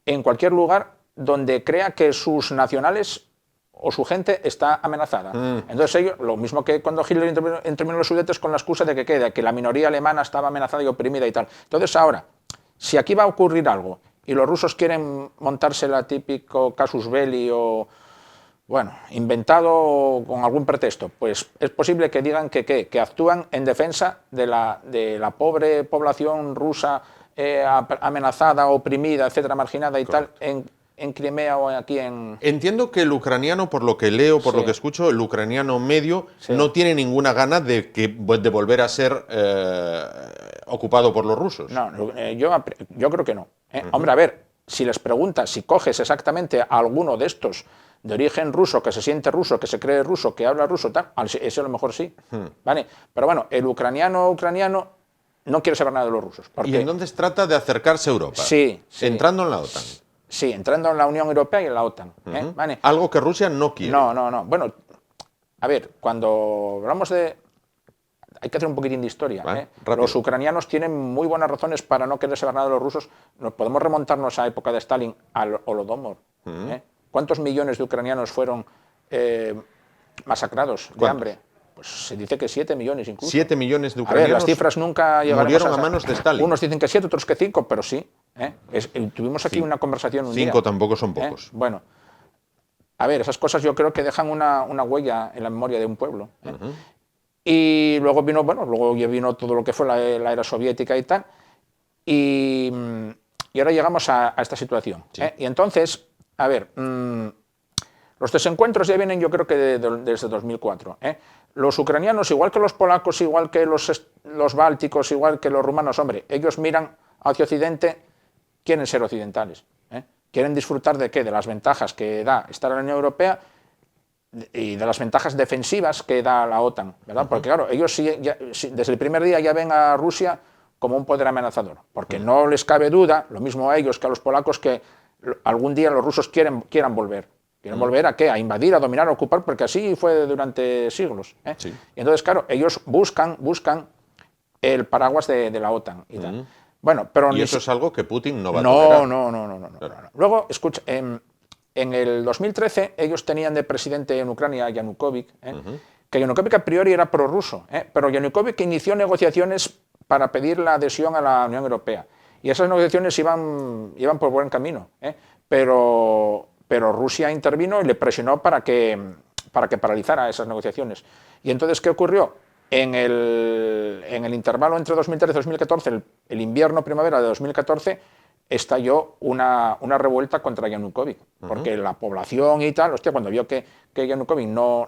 en cualquier lugar donde crea que sus nacionales o su gente está amenazada. Entonces ellos, lo mismo que cuando Hitler intervino en los Sudetes con la excusa de que la minoría alemana estaba amenazada y oprimida y tal. Entonces ahora, si aquí va a ocurrir algo y los rusos quieren montarse la típico casus belli o, bueno, inventado con algún pretexto, pues es posible que digan que actúan en defensa de la pobre población rusa amenazada, oprimida, etcétera, marginada y tal, en Crimea o aquí en... Entiendo que el ucraniano, por lo que leo, por lo que escucho, el ucraniano medio no tiene ninguna gana de volver a ser ocupado por los rusos. No, yo creo que no. Hombre, a ver, si les preguntas, si coges exactamente a alguno de estos de origen ruso, que se siente ruso, que se cree ruso, que habla ruso, tal, ese a lo mejor sí. ¿Vale? Pero bueno, el ucraniano no quiere saber nada de los rusos. Y entonces trata de acercarse a Europa, entrando en la OTAN. Sí, entrando en la Unión Europea y en la OTAN. ¿Vale? Algo que Rusia no quiere. No. Bueno, a ver, cuando hablamos de... Hay que hacer un poquitín de historia. Los ucranianos tienen muy buenas razones para no querer saber nada de los rusos. Podemos remontarnos a la época de Stalin, al Holodomor. ¿Cuántos millones de ucranianos fueron masacrados de hambre? Pues se dice que 7 millones incluso. 7 millones de ucranianos. A ver, las cifras nunca llegaron murieron a manos de Stalin. Unos dicen que 7, otros que 5, pero sí. Tuvimos aquí una conversación un día. 5 tampoco son pocos. Bueno, a ver, esas cosas yo creo que dejan una huella en la memoria de un pueblo. Y luego vino todo lo que fue la era soviética y tal. Y ahora llegamos a esta situación. Y entonces, a ver, los desencuentros ya vienen, yo creo que desde 2004. Los ucranianos, igual que los polacos, igual que los bálticos, igual que los rumanos, hombre, ellos miran hacia Occidente, quieren ser occidentales. Quieren disfrutar de ¿qué? De las ventajas que da estar en la Unión Europea y de las ventajas defensivas que da la OTAN, ¿verdad? Porque claro, ellos desde el primer día ya ven a Rusia como un poder amenazador, porque no les cabe duda, lo mismo a ellos que a los polacos, que algún día los rusos quieran volver. ¿Quieren volver a qué? A invadir, a dominar, a ocupar, porque así fue durante siglos. Y entonces, claro, ellos buscan el paraguas de la OTAN y tal. Bueno, pero y eso es algo que Putin no va a tolerar. No. Luego, escucha, en el 2013 ellos tenían de presidente en Ucrania a Yanukovych, que Yanukovych a priori era prorruso, pero Yanukovych inició negociaciones para pedir la adhesión a la Unión Europea. Y esas negociaciones iban por buen camino, pero Rusia intervino y le presionó para que paralizara esas negociaciones. Y entonces, ¿qué ocurrió? En el intervalo entre 2013 y 2014, el invierno-primavera de 2014, estalló una revuelta contra Yanukovych, porque la población y tal, cuando vio que Yanukovych no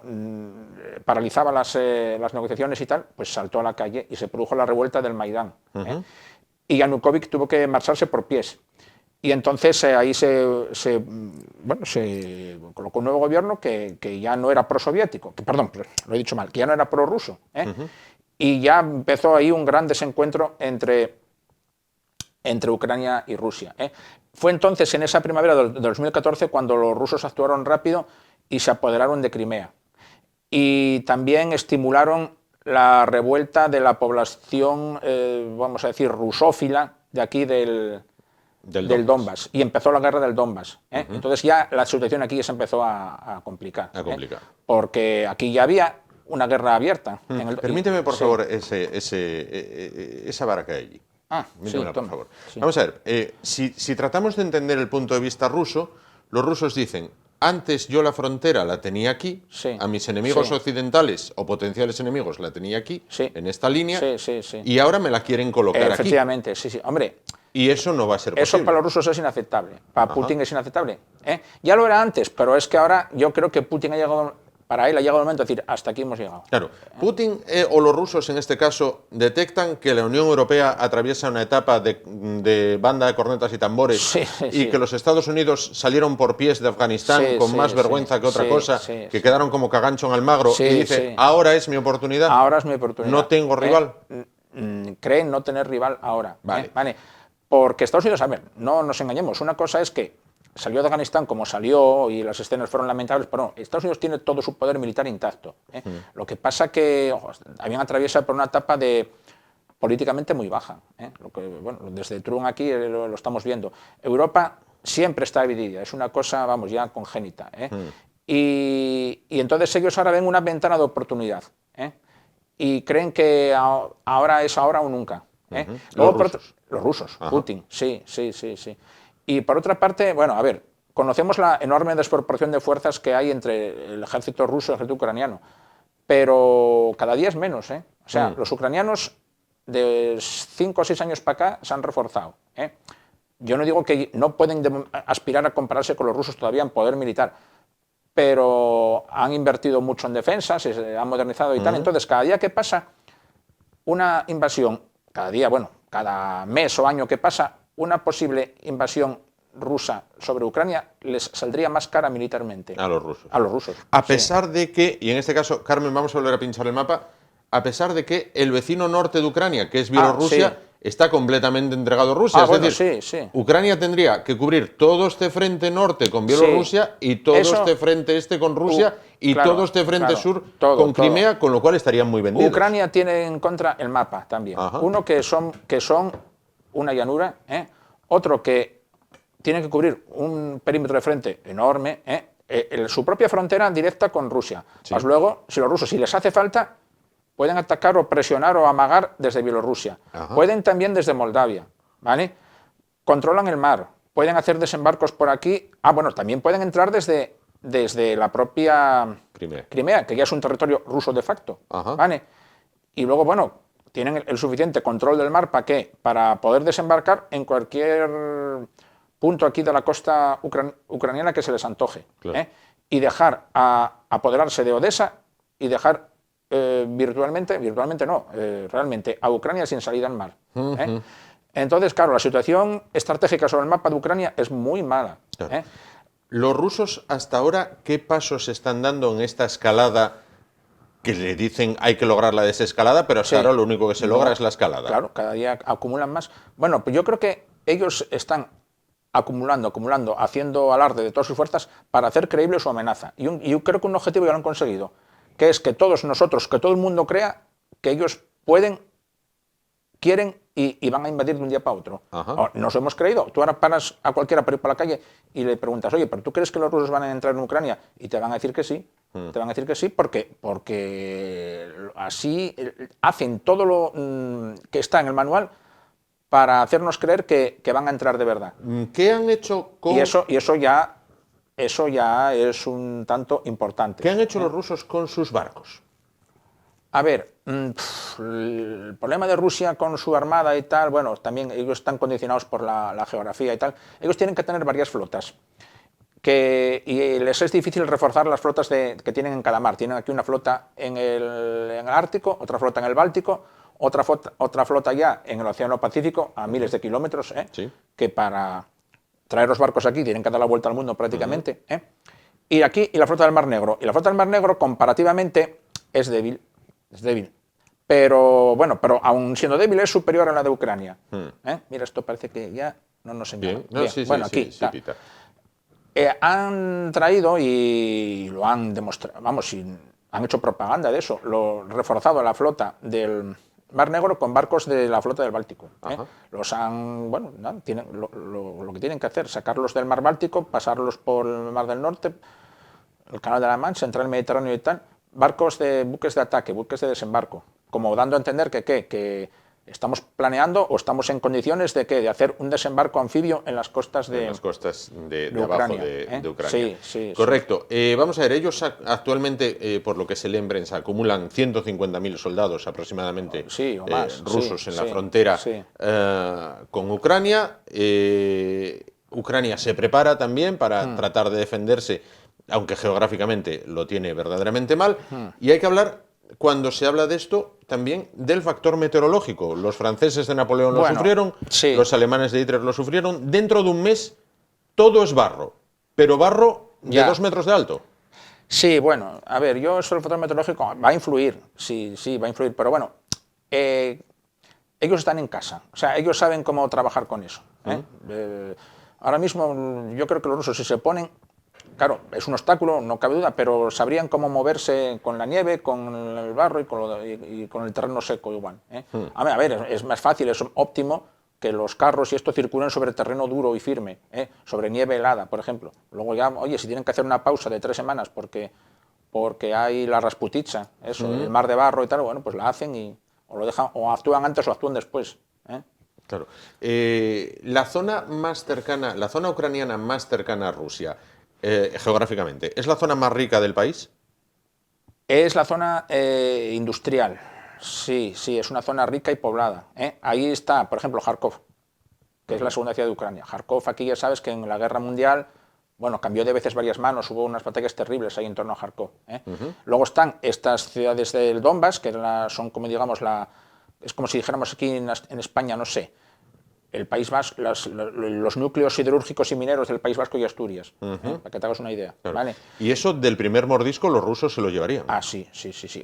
paralizaba las negociaciones y tal, pues saltó a la calle y se produjo la revuelta del Maidán. Y Yanukovych tuvo que marcharse por pies. Y entonces ahí se colocó un nuevo gobierno que ya no era prosoviético, perdón, lo he dicho mal, que ya no era prorruso, y ya empezó ahí un gran desencuentro entre Ucrania y Rusia. Fue entonces, en esa primavera de 2014, cuando los rusos actuaron rápido y se apoderaron de Crimea. Y también estimularon la revuelta de la población, vamos a decir, rusófila de aquí del Donbass. Y empezó la guerra del Donbass. Entonces ya la situación aquí ya se empezó a complicar. Porque aquí ya había una guerra abierta. Permíteme, por favor, esa vara que hay allí. Por favor. Sí. Vamos a ver, si tratamos de entender el punto de vista ruso, los rusos dicen: antes yo la frontera la tenía aquí, a mis enemigos occidentales o potenciales enemigos la tenía aquí, en esta línea, y ahora me la quieren colocar aquí. Efectivamente, hombre. Y eso no va a ser posible. Eso para los rusos es inaceptable, para Putin es inaceptable. Ya lo era antes, pero es que ahora yo creo que Putin para él ha llegado el momento de decir: hasta aquí hemos llegado. Claro, Putin o los rusos en este caso detectan que la Unión Europea atraviesa una etapa de banda de cornetas y tambores y que los Estados Unidos salieron por pies de Afganistán con más vergüenza que otra cosa, que quedaron como cagancho en Almagro, y dice: ahora es mi oportunidad. Ahora es mi oportunidad. No tengo rival. Creen no tener rival ahora. Vale. Porque Estados Unidos, a ver, no nos engañemos, una cosa es que salió de Afganistán como salió y las escenas fueron lamentables, pero no, Estados Unidos tiene todo su poder militar intacto. Lo que pasa que habían atravesado por una etapa políticamente muy baja. Lo que, desde Trump aquí lo estamos viendo. Europa siempre está dividida, es una cosa, vamos, ya congénita. Y entonces ellos ahora ven una ventana de oportunidad. Y creen que ahora es ahora o nunca. Luego, los rusos, Putin, sí. Y por otra parte, bueno, a ver, conocemos la enorme desproporción de fuerzas que hay entre el ejército ruso y el ejército ucraniano, pero cada día es menos. O sea, los ucranianos de 5 o 6 años para acá se han reforzado. Yo no digo que no pueden aspirar a compararse con los rusos todavía en poder militar, pero han invertido mucho en defensa, se han modernizado y tal. Entonces, cada día que pasa una invasión, cada mes o año que pasa, una posible invasión rusa sobre Ucrania les saldría más cara militarmente. A los rusos. A los rusos. A pesar de que, y en este caso, Carmen, vamos a volver a pinchar el mapa, a pesar de que el vecino norte de Ucrania, que es Bielorrusia, está completamente entregado a Rusia. Es decir, Ucrania tendría que cubrir todo este frente norte con Bielorrusia y todo este frente este con Rusia y todo este frente sur con Crimea, con lo cual estarían muy vendidos. Ucrania tiene en contra el mapa también. Uno que son una llanura, otro que tiene que cubrir un perímetro de frente enorme, su propia frontera directa con Rusia. Pues luego, si los rusos, si les hace falta, pueden atacar o presionar o amagar desde Bielorrusia. Pueden también desde Moldavia, ¿vale? Controlan el mar, pueden hacer desembarcos por aquí. También pueden entrar desde la propia Crimea, que ya es un territorio ruso de facto, ¿vale? Y luego, tienen el suficiente control del mar para poder desembarcar en cualquier punto aquí de la costa ucraniana que se les antoje, y dejar apoderarse de Odessa y dejar realmente a Ucrania sin salida al mar. Entonces, claro, la situación estratégica sobre el mapa de Ucrania es muy mala. Los rusos hasta ahora, ¿qué pasos están dando en esta escalada? Que le dicen hay que lograr la desescalada, pero hasta ahora lo único que se logra es la escalada. Claro, cada día acumulan más. Bueno, pues yo creo que ellos están acumulando, haciendo alarde de todas sus fuerzas para hacer creíble su amenaza. Y yo creo que un objetivo ya lo han conseguido, que es que todos nosotros, que todo el mundo crea que ellos pueden, quieren y van a invadir de un día para otro. Nos hemos creído. Tú ahora paras a cualquiera para ir por la calle y le preguntas: oye, ¿pero tú crees que los rusos van a entrar en Ucrania? Y te van a decir que sí. Te van a decir que sí porque así hacen todo lo que está en el manual para hacernos creer que van a entrar de verdad. ¿Qué han hecho con...? Y eso ya es un tanto importante. ¿Qué han hecho los rusos con sus barcos? A ver, el problema de Rusia con su armada y tal, también ellos están condicionados por la geografía y tal. Ellos tienen que tener varias flotas. Y les es difícil reforzar las flotas que tienen en cada mar. Tienen aquí una flota en el Ártico, otra flota en el Báltico, otra flota ya en el Océano Pacífico, a miles de kilómetros, que para traer los barcos aquí, tienen que dar la vuelta al mundo prácticamente, y aquí, y la flota del Mar Negro. Y la flota del Mar Negro, comparativamente, es débil, pero bueno, pero aún siendo débil es superior a la de Ucrania. Mira, esto parece que ya no nos señala. Bien. No, sí, bueno, sí, aquí sí, Pita. han traído y lo han demostrado, vamos, han hecho propaganda de eso, lo reforzado la flota del Mar Negro con barcos de la flota del Báltico. Los han, bueno, tienen, lo que tienen que hacer, sacarlos del Mar Báltico, pasarlos por el Mar del Norte, el Canal de la Mancha, entrar en el Mediterráneo y tal, buques de ataque, buques de desembarco, como dando a entender que estamos planeando o estamos en condiciones de hacer un desembarco anfibio en las costas de abajo Ucrania, de Ucrania. Sí. Correcto. Vamos a ver, ellos actualmente, por lo que se lee en prensa, acumulan 150.000 soldados aproximadamente o más, rusos en la frontera con Ucrania. Ucrania se prepara también para tratar de defenderse, aunque geográficamente lo tiene verdaderamente mal. Y hay que hablar, cuando se habla de esto, también del factor meteorológico. Los franceses de Napoleón lo sufrieron, los alemanes de Hitler lo sufrieron. Dentro de un mes todo es barro, pero barro de 2 metros de alto. Sí, bueno, a ver, yo eso del factor meteorológico va a influir, sí, va a influir, pero bueno, ellos están en casa, o sea, ellos saben cómo trabajar con eso. Ahora mismo yo creo que los rusos, si se ponen, claro, es un obstáculo, no cabe duda, pero sabrían cómo moverse con la nieve, con el barro y con el terreno seco igual. A ver, es más fácil, es óptimo que los carros y esto circulen sobre terreno duro y firme, sobre nieve helada, por ejemplo. Luego ya, oye, si tienen que hacer una pausa de 3 semanas porque hay la Rasputitsa, el mar de barro y tal, bueno, pues la hacen o lo dejan, o actúan antes o actúan después. Claro. La zona más cercana, la zona ucraniana más cercana a Rusia, geográficamente, ¿es la zona más rica del país? Es la zona industrial, sí, es una zona rica y poblada. Ahí está, por ejemplo, Kharkov, que es la segunda ciudad de Ucrania. Kharkov, aquí ya sabes que en la Guerra Mundial, bueno, cambió de veces varias manos, hubo unas batallas terribles ahí en torno a Kharkov. Luego están estas ciudades del Donbass, que son como digamos es como si dijéramos aquí en España, no sé, el País Vasco, los núcleos siderúrgicos y mineros del País Vasco y Asturias, para que te hagas una idea. Claro. ¿Vale? Y eso del primer mordisco los rusos se lo llevarían. Sí.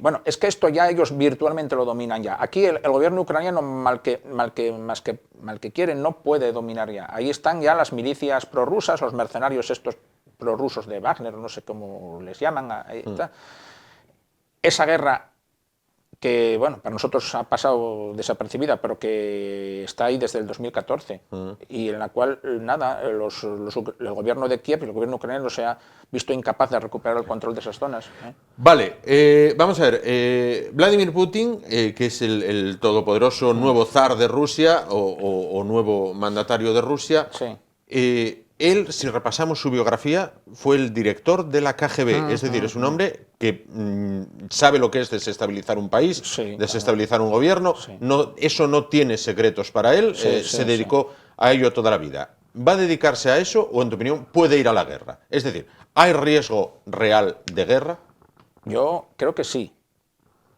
Bueno, es que esto ya ellos virtualmente lo dominan ya. Aquí el gobierno ucraniano, mal que quiere, no puede dominar ya. Ahí están ya las milicias prorrusas, los mercenarios estos prorrusos de Wagner, no sé cómo les llaman. Ahí está. Esa guerra que, bueno, para nosotros ha pasado desapercibida, pero que está ahí desde el 2014, y en la cual, nada, el gobierno de Kiev y el gobierno ucraniano se ha visto incapaz de recuperar el control de esas zonas. Vale, vamos a ver, Vladimir Putin, que es el todopoderoso nuevo zar de Rusia, o nuevo mandatario de Rusia, él, si repasamos su biografía, fue el director de la KGB, es decir, es un hombre que sabe lo que es desestabilizar un país, desestabilizar un gobierno, eso no tiene secretos para él, se dedicó a ello toda la vida. ¿Va a dedicarse a eso o, en tu opinión, puede ir a la guerra? Es decir, ¿hay riesgo real de guerra? Yo creo que sí.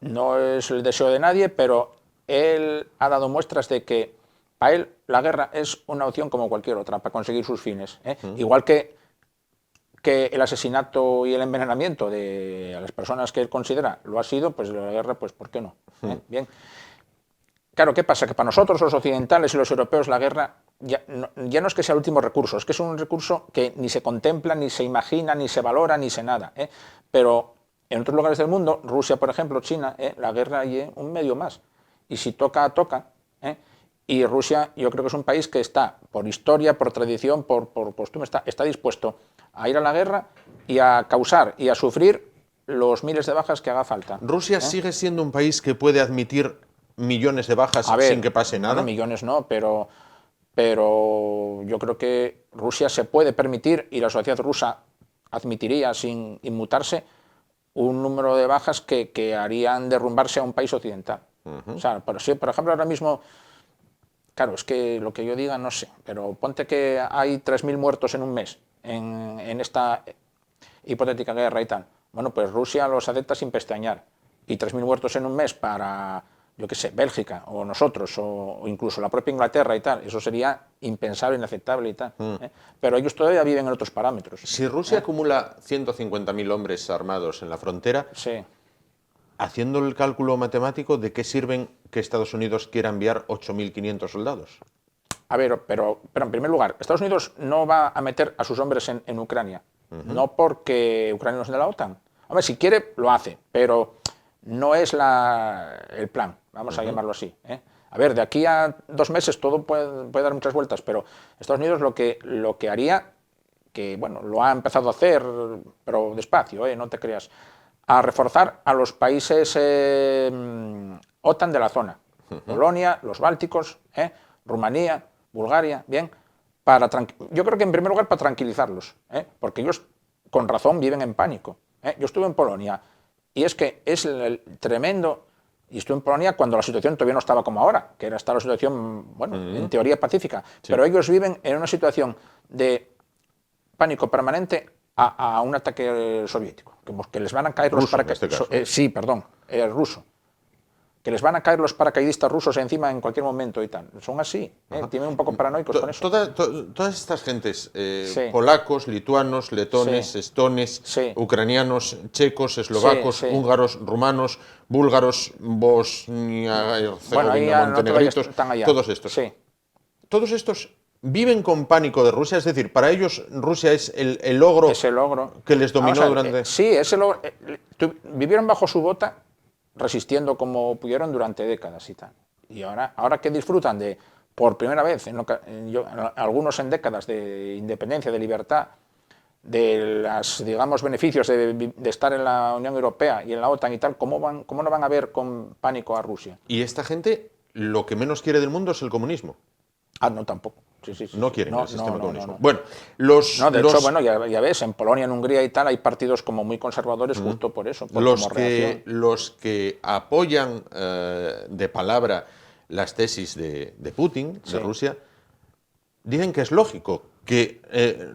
No es el deseo de nadie, pero él ha dado muestras de que para él la guerra es una opción como cualquier otra para conseguir sus fines. Igual que el asesinato y el envenenamiento de a las personas que él considera lo ha sido, pues la guerra, pues ¿por qué no? Bien. Claro, ¿qué pasa? Que para nosotros los occidentales y los europeos la guerra ya no es que sea el último recurso, es que es un recurso que ni se contempla, ni se imagina, ni se valora, ni se nada. Pero en otros lugares del mundo, Rusia, por ejemplo, China, la guerra es un medio más. Y si toca, toca. Y Rusia, yo creo que es un país que está, por historia, por tradición, por costumbre, está dispuesto a ir a la guerra y a causar y a sufrir los miles de bajas que haga falta. ¿Rusia sigue siendo un país que puede admitir millones de bajas sin que pase nada? No, millones no, pero yo creo que Rusia se puede permitir, y la sociedad rusa admitiría sin inmutarse, un número de bajas que harían derrumbarse a un país occidental. O sea, por ejemplo, ahora mismo... Claro, es que lo que yo diga no sé, pero ponte que hay 3.000 muertos en un mes en esta hipotética guerra y tal. Bueno, pues Rusia los acepta sin pestañear. Y 3.000 muertos en un mes para yo qué sé, Bélgica o nosotros o incluso la propia Inglaterra y tal, eso sería impensable, inaceptable y tal. Pero ellos todavía viven en otros parámetros. Si Rusia acumula 150.000 hombres armados en la frontera, Sí. haciendo el cálculo matemático, ¿de qué sirven que Estados Unidos quiera enviar 8.500 soldados? A ver, pero en primer lugar, Estados Unidos no va a meter a sus hombres en Ucrania, no porque Ucrania no es de la OTAN. Hombre, si quiere, lo hace, pero no es el plan, vamos a llamarlo así. A ver, de aquí a 2 meses todo puede dar muchas vueltas, pero Estados Unidos lo que haría, que bueno, lo ha empezado a hacer, pero despacio, no te creas, a reforzar a los países OTAN de la zona, Polonia, los Bálticos, Rumanía, Bulgaria, bien, yo creo que en primer lugar para tranquilizarlos, porque ellos con razón viven en pánico. Yo estuve en Polonia y es que es tremendo, y estuve en Polonia cuando la situación todavía no estaba como ahora, que era esta la situación, bueno, en teoría pacífica, pero ellos viven en una situación de pánico permanente a un ataque soviético, que les van a caer ruso, los paracaidistas. Sí, perdón, ruso. Que les van a caer los paracaidistas rusos encima en cualquier momento y tal. Son así, tienen un poco paranoicos con eso. Todas estas gentes, Sí. polacos, lituanos, letones, Sí. estones, Sí. ucranianos, checos, eslovacos, Sí, sí. húngaros, rumanos, búlgaros, Bosnia, Bueno, ahí Herzegovina, ya no te montenegritos, vayas tan allá. todos estos. Sí. Todos estos viven con pánico de Rusia, es decir, para ellos Rusia es el logro, Ese logro que les dominó Vamos a ver, durante... sí, ese logro. Vivieron bajo su bota, resistiendo como pudieron durante décadas y tal. Y ahora que disfrutan de, por primera vez, algunos en décadas de independencia, de libertad, de los, digamos, beneficios de estar en la Unión Europea y en la OTAN y tal, ¿cómo no van a ver con pánico a Rusia? Y esta gente lo que menos quiere del mundo es el comunismo. No, tampoco. Sí, No quieren el sistema comunismo. No. Bueno, de hecho, bueno, ya ves, en Polonia, en Hungría y tal, hay partidos como muy conservadores justo por eso. Los que apoyan de palabra las tesis de Putin, de Rusia, dicen que es lógico que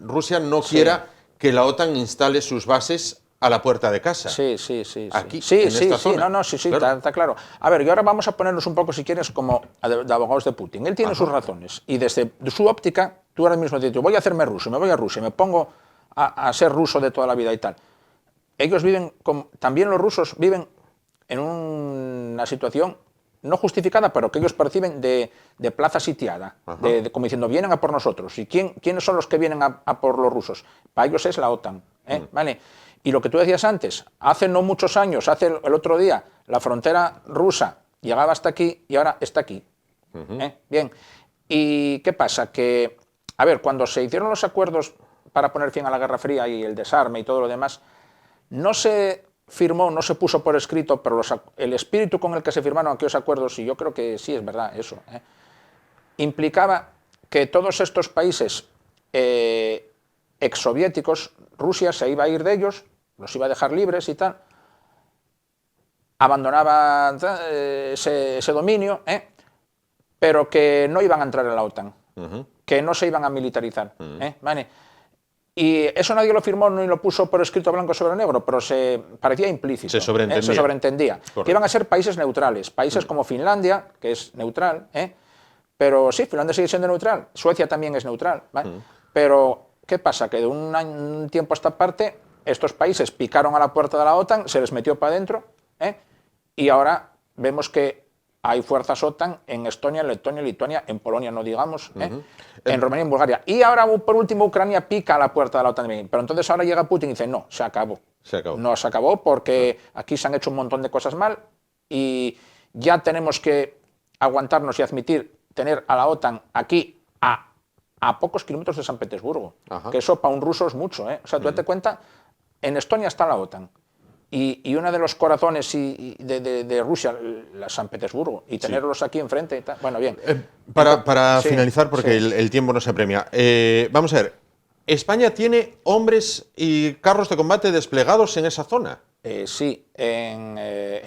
Rusia no quiera que la OTAN instale sus bases a la puerta de casa. Sí. Aquí, sí, en esta zona. Claro. Está claro. A ver, y ahora vamos a ponernos un poco, si quieres, como de abogados de Putin. Él tiene sus razones, y desde su óptica, tú ahora mismo dices, voy a hacerme ruso, me voy a Rusia, me pongo a ser ruso de toda la vida y tal. Ellos viven, también los rusos viven en una situación no justificada, pero que ellos perciben de plaza sitiada, como diciendo, vienen a por nosotros. ¿Y quiénes son los que vienen a por los rusos? Para ellos es la OTAN. ¿Vale? Y lo que tú decías antes, hace no muchos años, hace el otro día, la frontera rusa llegaba hasta aquí y ahora está aquí. Bien. ¿Y qué pasa? Que, a ver, cuando se hicieron los acuerdos para poner fin a la Guerra Fría y el desarme y todo lo demás, no se firmó, no se puso por escrito, pero el espíritu con el que se firmaron aquellos acuerdos, y yo creo que sí es verdad eso, implicaba que todos estos países exsoviéticos, Rusia se iba a ir de ellos, los iba a dejar libres y tal, abandonaba ese dominio, pero que no iban a entrar en la OTAN, que no se iban a militarizar. ¿Vale? Y eso nadie lo firmó ni lo puso por escrito blanco sobre negro, pero se parecía implícito. Se sobreentendía. Se sobreentendía. Que iban a ser países neutrales, países como Finlandia, que es neutral, pero sí, Finlandia sigue siendo neutral, Suecia también es neutral, ¿vale? Pero ¿qué pasa? Que de un tiempo a esta parte, estos países picaron a la puerta de la OTAN, se les metió para adentro, y ahora vemos que hay fuerzas OTAN en Estonia, en Letonia, en Lituania, en Polonia no digamos, en Rumanía, en Bulgaria. Y ahora, por último, Ucrania pica a la puerta de la OTAN también. Pero entonces ahora llega Putin y dice, no, se acabó. No, se acabó porque aquí se han hecho un montón de cosas mal y ya tenemos que aguantarnos y admitir tener a la OTAN aquí a pocos kilómetros de San Petersburgo. Que eso para un ruso es mucho. O sea, tú date cuenta, en Estonia está la OTAN. Y uno de los corazones de Rusia, San Petersburgo, y tenerlos aquí enfrente. Bueno, bien. Para finalizar, porque el tiempo no se apremia, vamos a ver, ¿España tiene hombres y carros de combate desplegados en esa zona? Sí, en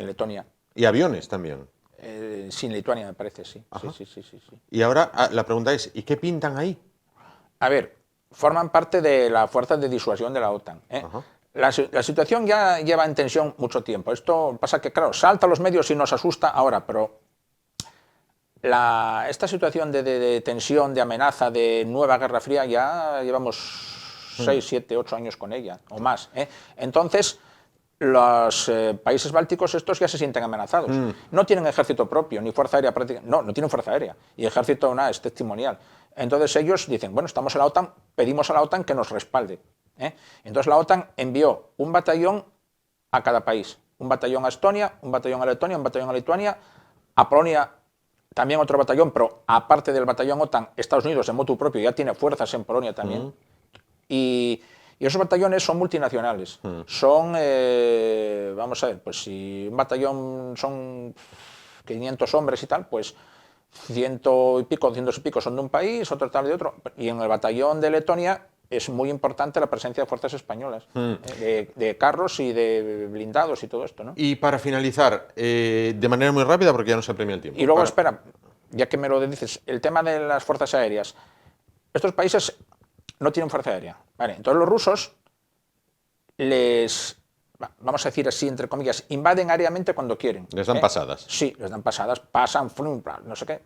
Letonia. ¿Y aviones también? Sí, en Lituania me parece, sí. Sí. Y ahora la pregunta es, ¿y qué pintan ahí? A ver, forman parte de la fuerza de disuasión de la OTAN. La situación ya lleva en tensión mucho tiempo. Esto pasa que, claro, salta a los medios y nos asusta ahora, pero esta situación de tensión, de amenaza, de nueva Guerra Fría, ya llevamos 6, 7, 8 años con ella, o más. Entonces, los países bálticos estos ya se sienten amenazados. No tienen ejército propio, ni fuerza aérea práctica. No tienen fuerza aérea. Y ejército, nada, es testimonial. Entonces ellos dicen, bueno, estamos en la OTAN, pedimos a la OTAN que nos respalde. Entonces la OTAN envió un batallón a cada país. Un batallón a Estonia, un batallón a Letonia, un batallón a Lituania, a Polonia también otro batallón, pero aparte del batallón OTAN, Estados Unidos en motu propio ya tiene fuerzas en Polonia también. Y esos batallones son multinacionales. Son, vamos a ver, pues si un batallón son 500 hombres y tal, pues 100 y pico son de un país, otro tal de otro. Y en el batallón de Letonia es muy importante la presencia de fuerzas españolas, de carros y de blindados y todo esto, ¿no? Y para finalizar, de manera muy rápida, porque ya no se apremia el tiempo. Y luego, espera, ya que me lo dices, el tema de las fuerzas aéreas. Estos países no tienen fuerza aérea. Vale, entonces los rusos vamos a decir así, entre comillas, invaden aéreamente cuando quieren. Les dan pasadas. Sí, les dan pasadas, pasan, no sé qué.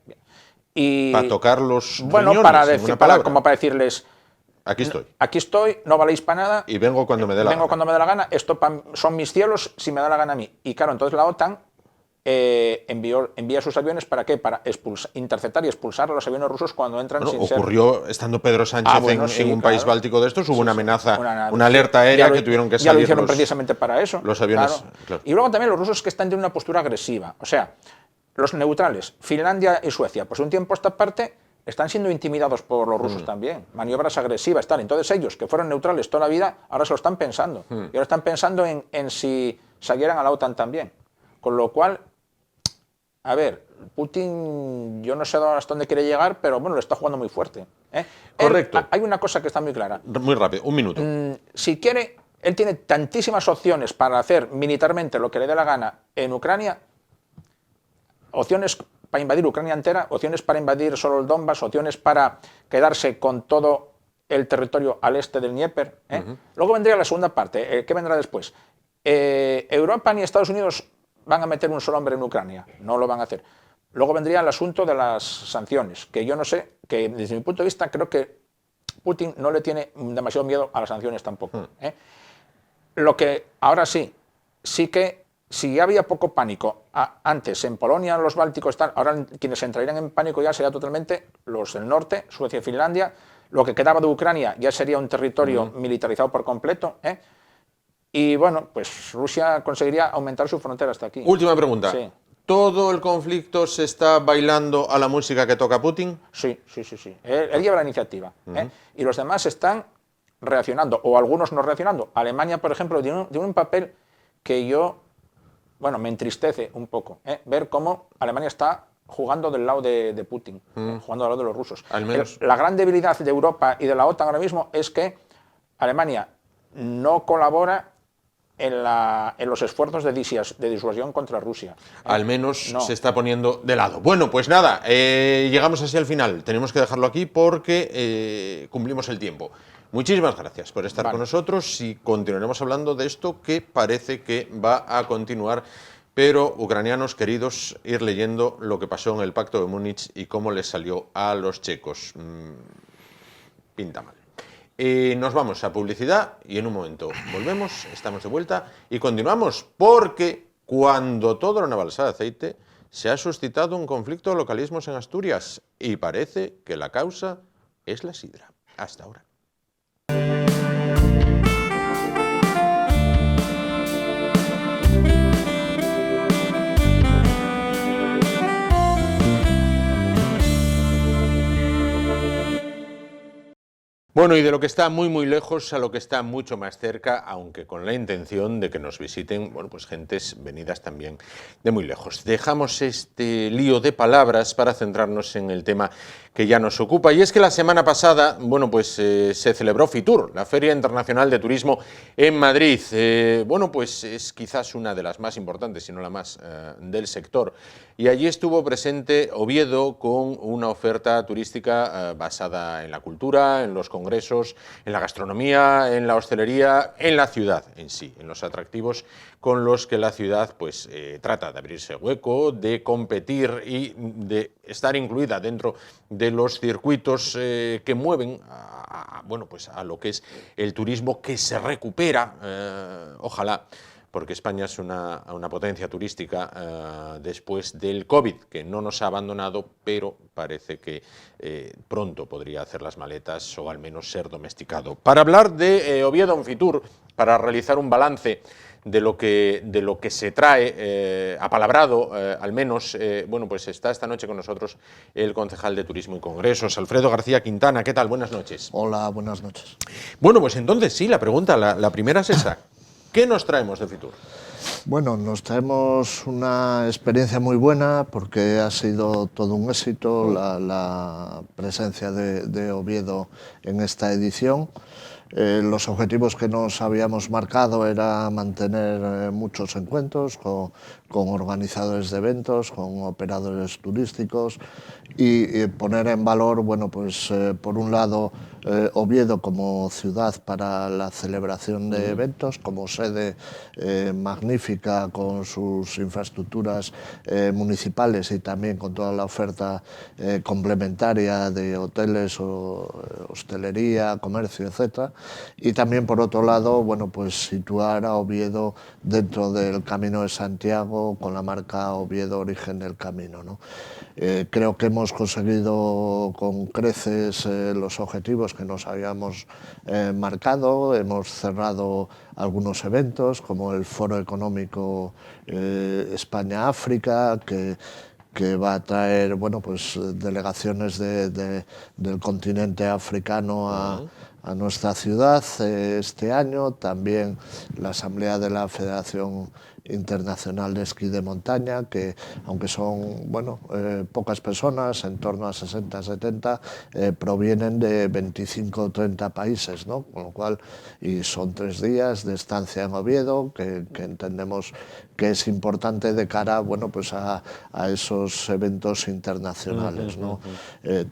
Y, para tocar los bueno, riñones, como para decirles, aquí estoy, no valéis para nada. Y vengo cuando me dé la gana. Cuando me dé la gana, esto son mis cielos si me da la gana a mí. Y claro, entonces la OTAN envía sus aviones ¿para qué? Para interceptar y expulsar a los aviones rusos cuando entran sin ser... Ocurrió, estando Pedro Sánchez en un país báltico de estos, hubo una amenaza, una alerta aérea que tuvieron que salir. Ya lo hicieron precisamente para eso. Los aviones. Claro. Y luego también los rusos que están de una postura agresiva. O sea, los neutrales, Finlandia y Suecia, pues un tiempo a esta parte están siendo intimidados por los rusos también. Maniobras agresivas, tal. Entonces ellos, que fueron neutrales toda la vida, ahora se lo están pensando. Y ahora están pensando en si salieran a la OTAN también. Con lo cual, a ver, Putin, yo no sé hasta dónde quiere llegar, pero bueno, lo está jugando muy fuerte. Correcto. Hay una cosa que está muy clara. Muy rápido, un minuto. Si quiere, él tiene tantísimas opciones para hacer militarmente lo que le dé la gana en Ucrania, opciones para invadir Ucrania entera, opciones para invadir solo el Donbass, opciones para quedarse con todo el territorio al este del Dnieper. Luego vendría la segunda parte. ¿Qué vendrá después? Europa ni Estados Unidos van a meter un solo hombre en Ucrania, no lo van a hacer. Luego vendría el asunto de las sanciones, que yo no sé, que desde mi punto de vista creo que Putin no le tiene demasiado miedo a las sanciones tampoco. Lo que ahora sí que si había poco pánico antes en Polonia, los bálticos, ahora quienes entrarían en pánico ya serían totalmente los del norte, Suecia y Finlandia. Lo que quedaba de Ucrania ya sería un territorio militarizado por completo. Y bueno, pues Rusia conseguiría aumentar su frontera hasta aquí. Última pregunta. Sí. ¿Todo el conflicto se está bailando a la música que toca Putin? Sí. Él lleva la iniciativa. Y los demás están reaccionando, o algunos no reaccionando. Alemania, por ejemplo, tiene un papel que me entristece un poco. Ver cómo Alemania está jugando del lado de Putin, jugando del lado de los rusos. Al menos. La gran debilidad de Europa y de la OTAN ahora mismo es que Alemania no colabora en los esfuerzos de disuasión contra Rusia. Al menos se está poniendo de lado. Bueno, pues nada, llegamos así al final. Tenemos que dejarlo aquí porque cumplimos el tiempo. Muchísimas gracias por estar con nosotros y continuaremos hablando de esto que parece que va a continuar. Pero, ucranianos queridos, ir leyendo lo que pasó en el Pacto de Múnich y cómo les salió a los checos. Pinta mal. Nos vamos a publicidad y en un momento volvemos, estamos de vuelta y continuamos porque cuando todo era una balsa de aceite se ha suscitado un conflicto de localismos en Asturias y parece que la causa es la sidra. Hasta ahora. Bueno, y de lo que está muy muy lejos a lo que está mucho más cerca, aunque con la intención de que nos visiten, pues gentes venidas también de muy lejos. Dejamos este lío de palabras para centrarnos en el tema que ya nos ocupa, y es que la semana pasada, se celebró Fitur, la Feria Internacional de Turismo en Madrid. Es quizás una de las más importantes, si no la más, del sector, y allí estuvo presente Oviedo con una oferta turística basada en la cultura, en los congresos congresos, en la gastronomía, en la hostelería, en la ciudad en sí, en los atractivos con los que la ciudad pues, trata de abrirse hueco, de competir y de estar incluida dentro de los circuitos que mueven bueno, pues a lo que es el turismo que se recupera, ojalá, porque España es una potencia turística después del COVID, que no nos ha abandonado, pero parece que pronto podría hacer las maletas o al menos ser domesticado. Para hablar de Oviedo en Fitur, para realizar un balance de lo que se trae, apalabrado al menos, bueno, pues está esta noche con nosotros el concejal de Turismo y Congresos, Alfredo García Quintana. ¿Qué tal? Buenas noches. Hola, buenas noches. Bueno, pues entonces sí, la pregunta, la primera es esa. ¿Qué nos traemos de Fitur? Bueno, nos traemos una experiencia muy buena porque ha sido todo un éxito la presencia de Oviedo en esta edición. Los objetivos que nos habíamos marcado era mantener muchos encuentros con organizadores de eventos, con operadores turísticos y poner en valor, bueno, pues por un lado Oviedo como ciudad para la celebración de eventos, como sede magnífica con sus infraestructuras municipales y también con toda la oferta complementaria de hoteles, hostelería, comercio, etcétera. Y también, por otro lado, bueno, pues situar a Oviedo dentro del Camino de Santiago con la marca Oviedo Origen del Camino, ¿no? Creo que hemos conseguido con creces los objetivos que nos habíamos marcado. Hemos cerrado algunos eventos como el Foro Económico España-África, que va a traer, bueno, pues delegaciones del continente africano a nuestra ciudad este año. También la Asamblea de la Federación Internacional de Esquí de Montaña, que aunque son, bueno, pocas personas, en torno a 60, 70, provienen de 25 o 30 países, ¿no? Con lo cual, y son 3 días de estancia en Oviedo, que entendemos que es importante de cara, bueno, pues a esos eventos internacionales, ¿no?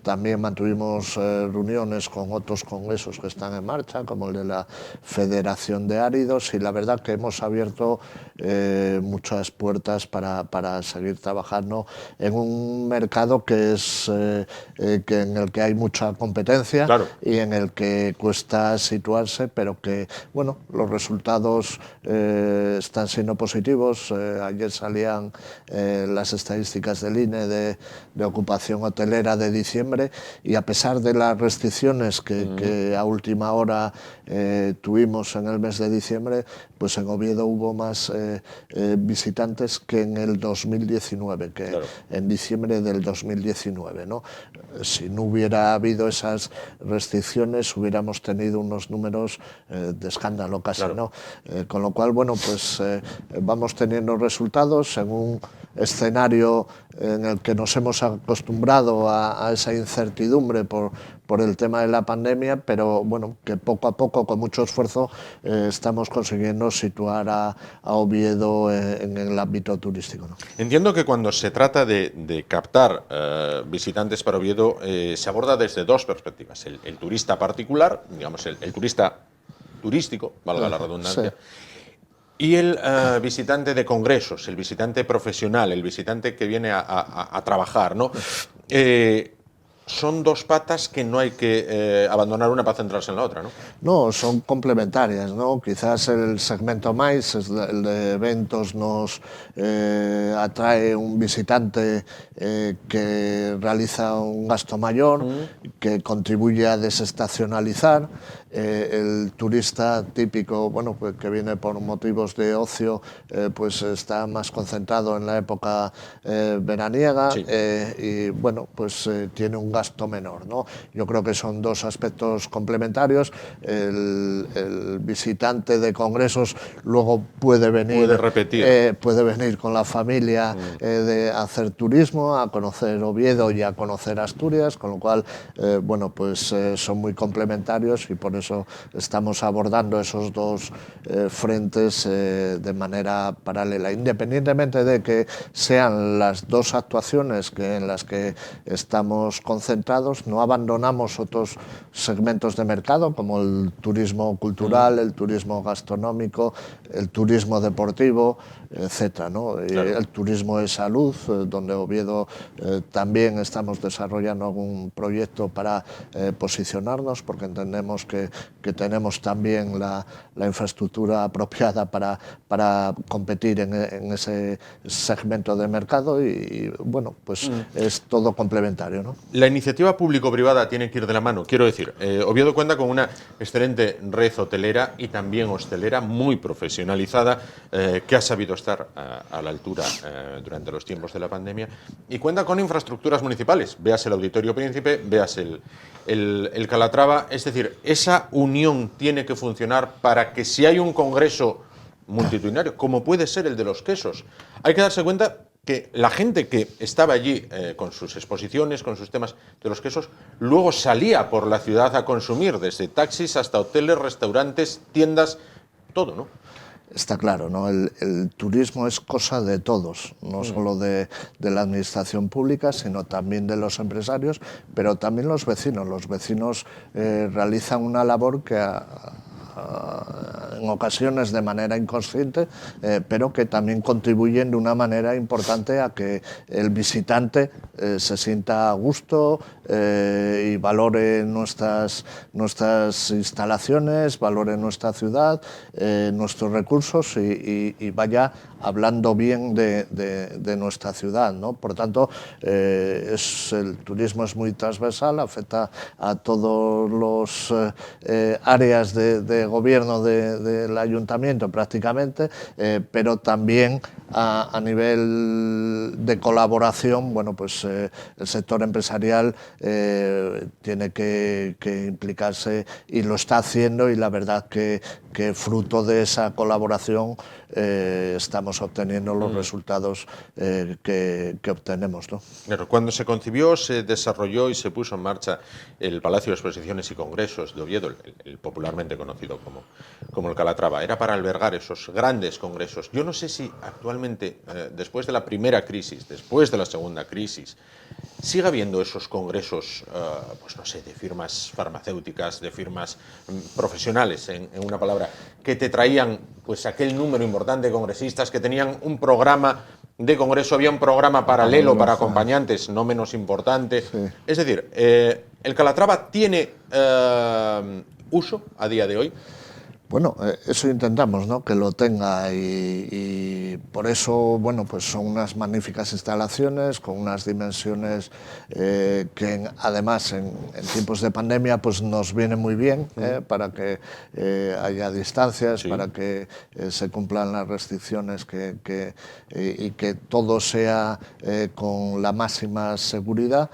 También mantuvimos reuniones con otros congresos que están en marcha, como el de la Federación de Áridos, y la verdad que hemos abierto muchas puertas para seguir trabajando en un mercado que es en el que hay mucha competencia, claro, y en el que cuesta situarse, pero que, bueno, los resultados están siendo positivos. Ayer salían las estadísticas del INE de ocupación hotelera de diciembre, y a pesar de las restricciones que a última hora tuvimos en el mes de diciembre, pues en Oviedo hubo más visitantes que en el 2019, que claro, en diciembre del 2019, ¿no? Si no hubiera habido esas restricciones, hubiéramos tenido unos números de escándalo casi, claro, ¿no? Con lo cual, bueno, pues vamos teniendo resultados en un escenario en el que nos hemos acostumbrado a esa incertidumbre por el tema de la pandemia, pero bueno, que poco a poco, con mucho esfuerzo, estamos consiguiendo situar a Oviedo en el ámbito turístico, ¿no? Entiendo que cuando se trata de captar visitantes para Oviedo, se aborda desde dos perspectivas: el turista particular, digamos el turista turístico, valga la redundancia, sí, y el visitante de congresos, el visitante profesional, el visitante que viene a trabajar, ¿no? Son dos patas que no hay que abandonar una para centrarse en la otra, ¿no? No, son complementarias, ¿no? Quizás el segmento más, el de eventos, nos atrae un visitante que realiza un gasto mayor, que contribuye a desestacionalizar. El turista típico, bueno, pues que viene por motivos de ocio, pues está más concentrado en la época veraniega, sí, y bueno, pues tiene un gasto menor, ¿no? Yo creo que son dos aspectos complementarios. El visitante de congresos luego puede venir, puede venir con la familia de hacer turismo, a conocer Oviedo y a conocer Asturias, con lo cual, bueno, pues son muy complementarios, y por eso estamos abordando esos dos frentes de manera paralela. Independientemente de que sean las dos actuaciones en las que estamos concentrados, no abandonamos otros segmentos de mercado como el turismo cultural, el turismo gastronómico, el turismo deportivo, etcétera, ¿no? Claro. El turismo de salud, donde Oviedo también estamos desarrollando algún proyecto para posicionarnos, porque entendemos que tenemos también la infraestructura apropiada para competir en ese segmento de mercado y bueno, pues es todo complementario, ¿no? La iniciativa público-privada tiene que ir de la mano. Quiero decir, Oviedo cuenta con una excelente red hotelera y también hostelera muy profesionalizada, que ha sabido estar a la altura durante los tiempos de la pandemia, y cuenta con infraestructuras municipales. Veas el Auditorio Príncipe, veas el Calatrava. Es decir, esa unión tiene que funcionar para que si hay un congreso multitudinario, como puede ser el de los quesos, hay que darse cuenta que la gente que estaba allí con sus exposiciones, con sus temas de los quesos, luego salía por la ciudad a consumir, desde taxis hasta hoteles, restaurantes, tiendas, todo, ¿no? Está claro, ¿no? El turismo es cosa de todos, no solo de la administración pública, sino también de los empresarios, pero también los vecinos. Los vecinos realizan una labor que en ocasiones de manera inconsciente, pero que también contribuyen de una manera importante a que el visitante se sienta a gusto y valore nuestras instalaciones, valore nuestra ciudad, nuestros recursos y vaya hablando bien de nuestra ciudad, ¿no? Por tanto, el turismo es muy transversal, afecta a todos los áreas de gobierno del ayuntamiento prácticamente, pero también a nivel de colaboración, bueno, pues el sector empresarial tiene que implicarse y lo está haciendo, y la verdad que fruto de esa colaboración estamos obteniendo los resultados que obtenemos, ¿no? Claro, cuando se concibió, se desarrolló y se puso en marcha el Palacio de Exposiciones y Congresos de Oviedo, el popularmente conocido como el Calatrava, era para albergar esos grandes congresos. Yo no sé si actualmente, después de la primera crisis, después de la segunda crisis, sigue habiendo esos congresos, pues no sé, de firmas farmacéuticas, de firmas profesionales, en una palabra, que te traían pues aquel número importante de congresistas que tenían un programa de congreso, había un programa paralelo para acompañantes, no menos importante. Sí. Es decir, ¿el Calatrava tiene uso a día de hoy? Bueno, eso intentamos, ¿no? Que lo tenga y por eso, bueno, pues son unas magníficas instalaciones con unas dimensiones que además en tiempos de pandemia pues nos viene muy bien para que haya distancias, para que se cumplan las restricciones y que todo sea con la máxima seguridad.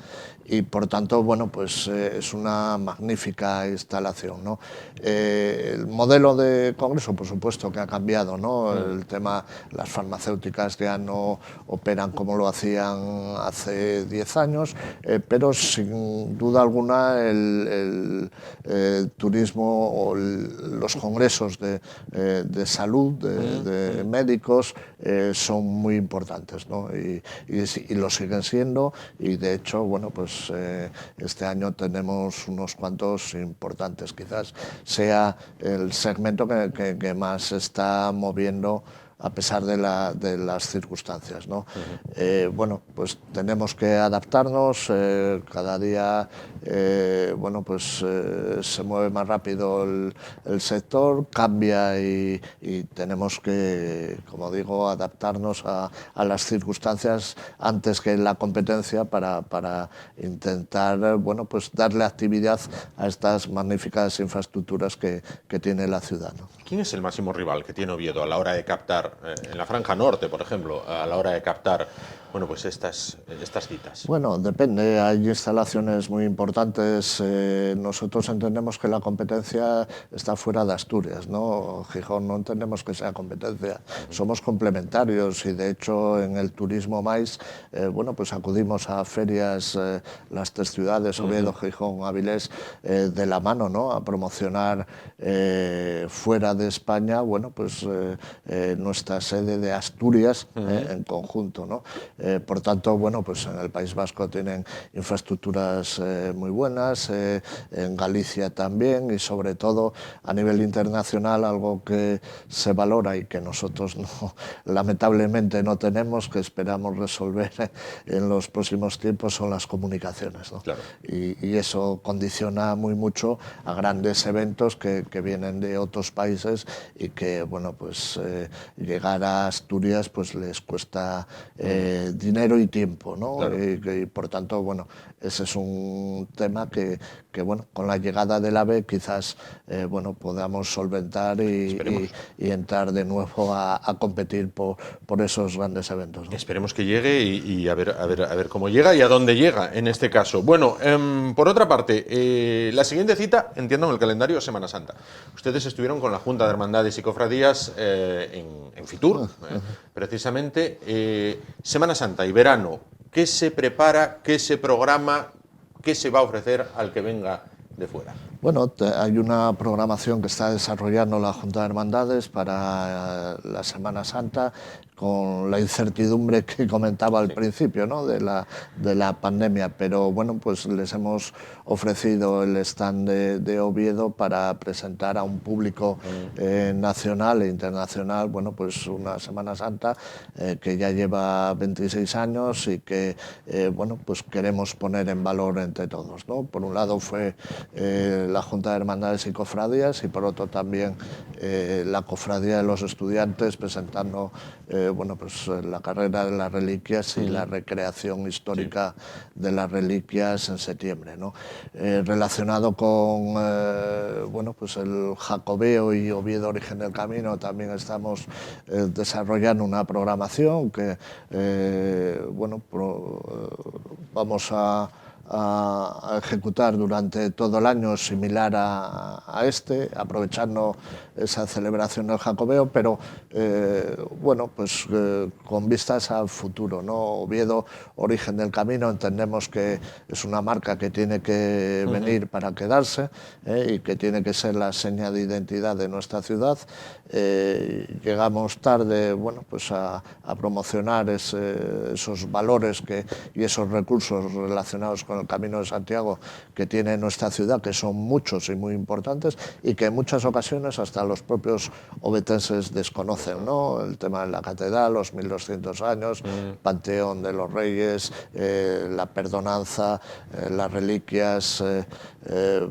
Y por tanto, bueno, pues es una magnífica instalación, ¿no? El modelo de congreso, por supuesto, que ha cambiado, ¿no? El tema, las farmacéuticas ya no operan como lo hacían hace 10 años, pero sin duda alguna el turismo o los congresos de salud, de médicos, son muy importantes, ¿no? Y lo siguen siendo, y de hecho, bueno, pues este año tenemos unos cuantos importantes, quizás sea el segmento que más se está moviendo a pesar de las circunstancias, ¿no? Bueno, pues tenemos que adaptarnos, cada día bueno, pues se mueve más rápido el sector, cambia y tenemos que, como digo, adaptarnos a las circunstancias antes que la competencia para intentar, bueno, pues darle actividad a estas magníficas infraestructuras que tiene la ciudad, ¿no? ¿Quién es el máximo rival que tiene Oviedo a la hora de captar captar, en la franja norte, por ejemplo, a la hora de captar, bueno, pues estas citas? Bueno, depende. Hay instalaciones muy importantes. Nosotros entendemos que la competencia está fuera de Asturias, ¿no? Gijón no entendemos que sea competencia. Somos complementarios y, de hecho, en el turismo más, bueno, pues acudimos a ferias, las tres ciudades, Oviedo, Gijón, Avilés, de la mano, ¿no? A promocionar fuera de España, bueno, pues nuestra sede de Asturias en conjunto, ¿no? Por tanto, bueno, pues en el País Vasco tienen infraestructuras muy buenas, en Galicia también, y sobre todo a nivel internacional algo que se valora y que nosotros lamentablemente no tenemos, que esperamos resolver en los próximos tiempos, son las comunicaciones, ¿no? Claro. Y eso condiciona muy mucho a grandes eventos que vienen de otros países y que, bueno, pues llegar a Asturias pues les cuesta dinero y tiempo, ¿no? Claro. Y por tanto, bueno, ese es un tema que bueno, con la llegada del AVE quizás bueno, podamos solventar y entrar de nuevo a competir por esos grandes eventos, ¿no? Esperemos que llegue y a ver cómo llega y a dónde llega en este caso. Bueno, por otra parte, la siguiente cita, entiendo, en el calendario, Semana Santa. Ustedes estuvieron con la Junta de Hermandades y Cofradías en Fitur, precisamente. Semana Santa y verano, ¿qué se prepara, qué se programa, qué se va a ofrecer al que venga de fuera? Bueno, hay una programación que está desarrollando la Junta de Hermandades para la Semana Santa, con la incertidumbre que comentaba al principio, ¿no? de la pandemia, pero bueno, pues les hemos ofrecido el stand de Oviedo para presentar a un público nacional e internacional, bueno, pues una Semana Santa que ya lleva 26 años y que bueno, pues queremos poner en valor entre todos, ¿no? Por un lado fue la Junta de Hermandades y Cofradías, y por otro también la Cofradía de los Estudiantes, presentando bueno, pues la carrera de las reliquias y la recreación histórica de las reliquias en septiembre, ¿no? Relacionado con bueno, pues el Jacobeo y Oviedo Origen del Camino, también estamos desarrollando una programación que bueno, vamos a ejecutar durante todo el año, similar a este, aprovechando esa celebración del Jacobeo, pero bueno, pues con vistas al futuro, ¿no? Oviedo, Origen del Camino, entendemos que es una marca que tiene que venir para quedarse y que tiene que ser la seña de identidad de nuestra ciudad. Llegamos tarde, bueno, pues a promocionar esos valores y esos recursos relacionados con el Camino de Santiago que tiene nuestra ciudad, que son muchos y muy importantes, y que en muchas ocasiones hasta los propios ovetenses desconocen, ¿no? El tema de la catedral, los 1200 años, Panteón de los Reyes, la perdonanza, las reliquias,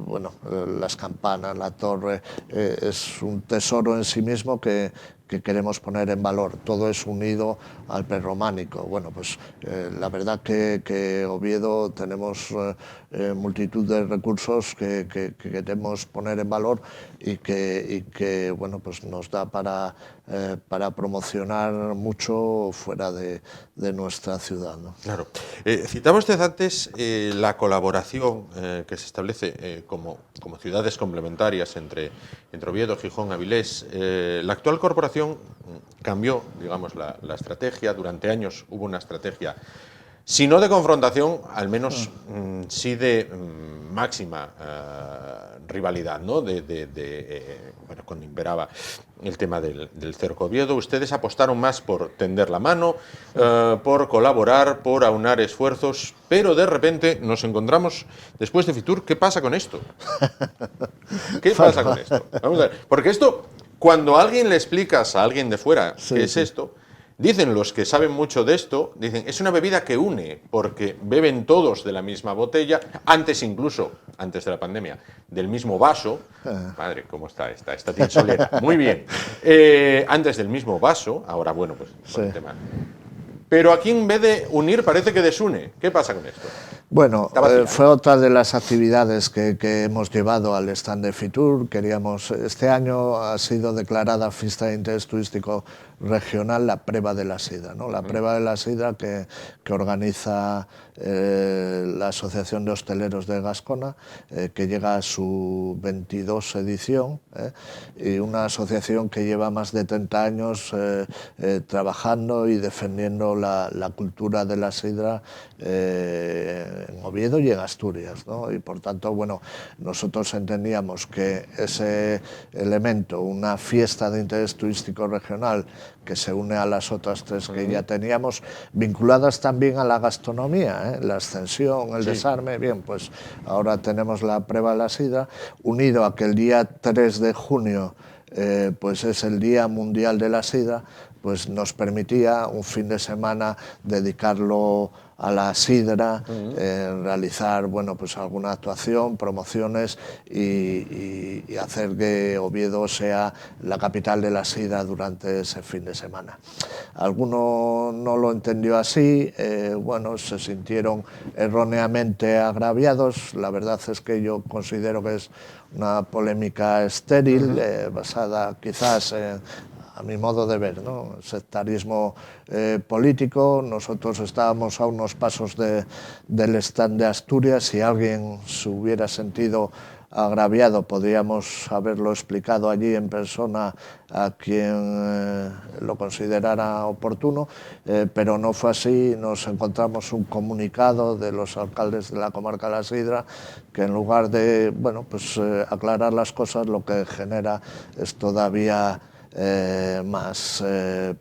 bueno, las campanas, la torre, es un tesoro en sí mismo que queremos poner en valor. Todo es unido al prerrománico. Bueno, pues la verdad que Oviedo tenemos multitud de recursos que queremos poner en valor y que bueno, pues nos da para promocionar mucho fuera de nuestra ciudad, ¿no? Claro. Citaba usted antes la colaboración que se establece como ciudades complementarias entre Oviedo, Gijón, Avilés. La actual corporación cambió, digamos, la estrategia. Durante años hubo una estrategia, si no de confrontación, al menos sí de máxima rivalidad, ¿no? Bueno, cuando imperaba el tema del Cerco Oviedo. Ustedes apostaron más por tender la mano, por colaborar, por aunar esfuerzos, pero de repente nos encontramos después de Fitur. ¿Qué pasa con esto? ¿Qué pasa con esto? Vamos a ver, porque esto, cuando a alguien le explicas a alguien de fuera qué es esto, dicen los que saben mucho de esto, dicen, es una bebida que une, porque beben todos de la misma botella, incluso antes de la pandemia, del mismo vaso. Madre, ¿cómo está esta tinsolera? Muy bien. Antes del mismo vaso, ahora bueno, pues por el tema. Pero aquí en vez de unir parece que desune. ¿Qué pasa con esto? Bueno, fue otra de las actividades que hemos llevado al stand de Fitur. Este año ha sido declarada Fiesta de Interés Turístico Regional la Preba de la Sidra, ¿no? La Preba de la Sidra que organiza la Asociación de Hosteleros de Gascona, que llega a su 22 edición, y una asociación que lleva más de 30 años trabajando y defendiendo la cultura de la sidra en Oviedo y en Asturias, ¿no? Y por tanto, bueno, nosotros entendíamos que ese elemento, una fiesta de interés turístico regional que se une a las otras tres que ya teníamos, vinculadas también a la gastronomía, la ascensión, el desarme, bien, pues ahora tenemos la Preba de la Sidra, unido a que el día 3 de junio pues es el Día Mundial de la Sidra, pues nos permitía un fin de semana dedicarlo a la sidra, realizar, bueno, pues alguna actuación, promociones y hacer que Oviedo sea la capital de la sidra durante ese fin de semana. Alguno no lo entendió así, bueno, se sintieron erróneamente agraviados. La verdad es que yo considero que es una polémica estéril, basada quizás a mi modo de ver, ¿no? Sectarismo político. Nosotros estábamos a unos pasos del stand de Asturias. Si alguien se hubiera sentido agraviado, podríamos haberlo explicado allí en persona a quien lo considerara oportuno, pero no fue así. Nos encontramos un comunicado de los alcaldes de la comarca de la Sidra que, en lugar de, bueno, pues aclarar las cosas, lo que genera es todavía más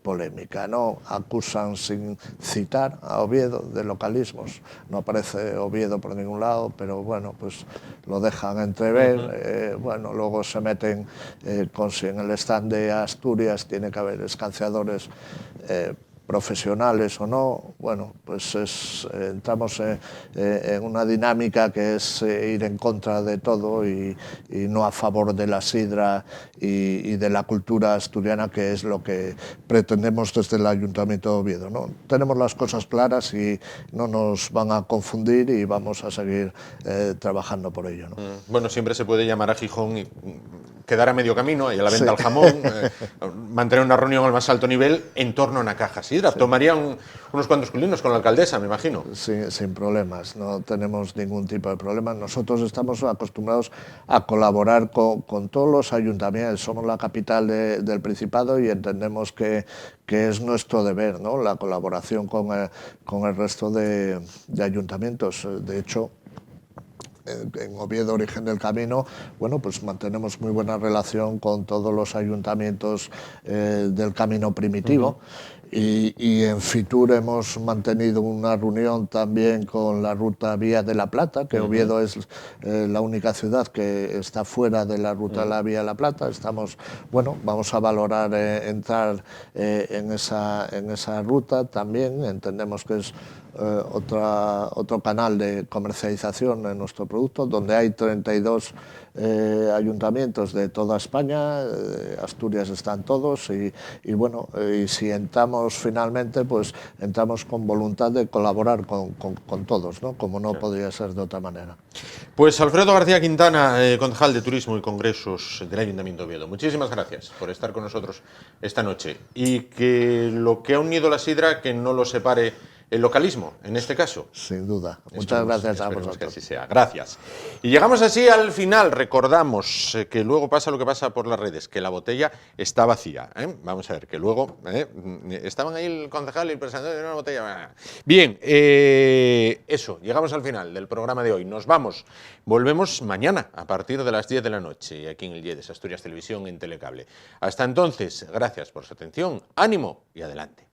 polémica, ¿no? Acusan sin citar a Oviedo de localismos. No aparece Oviedo por ningún lado, pero bueno, pues lo dejan entrever. Bueno, luego se meten con si en el stand de Asturias tiene que haber escanciadores profesionales o no. Bueno, pues entramos en una dinámica que es ir en contra de todo y no a favor de la sidra y de la cultura asturiana, que es lo que pretendemos desde el Ayuntamiento de Oviedo, ¿no? Tenemos las cosas claras y no nos van a confundir y vamos a seguir trabajando por ello, ¿no? Bueno, siempre se puede llamar a Gijón y quedar a medio camino y a la venta al jamón, mantener una reunión al más alto nivel en torno a una caja sidra. Tomarían unos cuantos culinos con la alcaldesa, me imagino. Sí, sin problemas, no tenemos ningún tipo de problema. Nosotros estamos acostumbrados a colaborar con todos los ayuntamientos. Somos la capital del Principado y entendemos que es nuestro deber, ¿no? La colaboración con el resto de ayuntamientos. De hecho, en Oviedo, Origen del Camino, bueno, pues mantenemos muy buena relación con todos los ayuntamientos del Camino Primitivo. Y en Fitur hemos mantenido una reunión también con la ruta Vía de la Plata, que Oviedo es la única ciudad que está fuera de la ruta de la Vía de la Plata. Bueno, vamos a valorar entrar en esa ruta también. Entendemos que es otro canal de comercialización en nuestro producto, donde hay 32 ayuntamientos de toda España. Asturias están todos y bueno, y si entramos finalmente, pues entramos con voluntad de colaborar con todos, ¿no? Como no podría ser de otra manera. Pues Alfredo García Quintana, concejal de Turismo y Congresos del Ayuntamiento de Oviedo, muchísimas gracias por estar con nosotros esta noche, y que lo que ha unido la sidra, que no lo separe el localismo, en este caso. Sin duda. Muchas gracias a vosotros. Que así sea. Gracias. Y llegamos así al final. Recordamos que luego pasa lo que pasa por las redes, que la botella está vacía. Vamos a ver, que luego estaban ahí el concejal y el presentador de una botella. Bien, eso, llegamos al final del programa de hoy. Nos vamos. Volvemos mañana a partir de las 10 de la noche, aquí en el IEDES, Asturias Televisión, en Telecable. Hasta entonces, gracias por su atención, ánimo y adelante.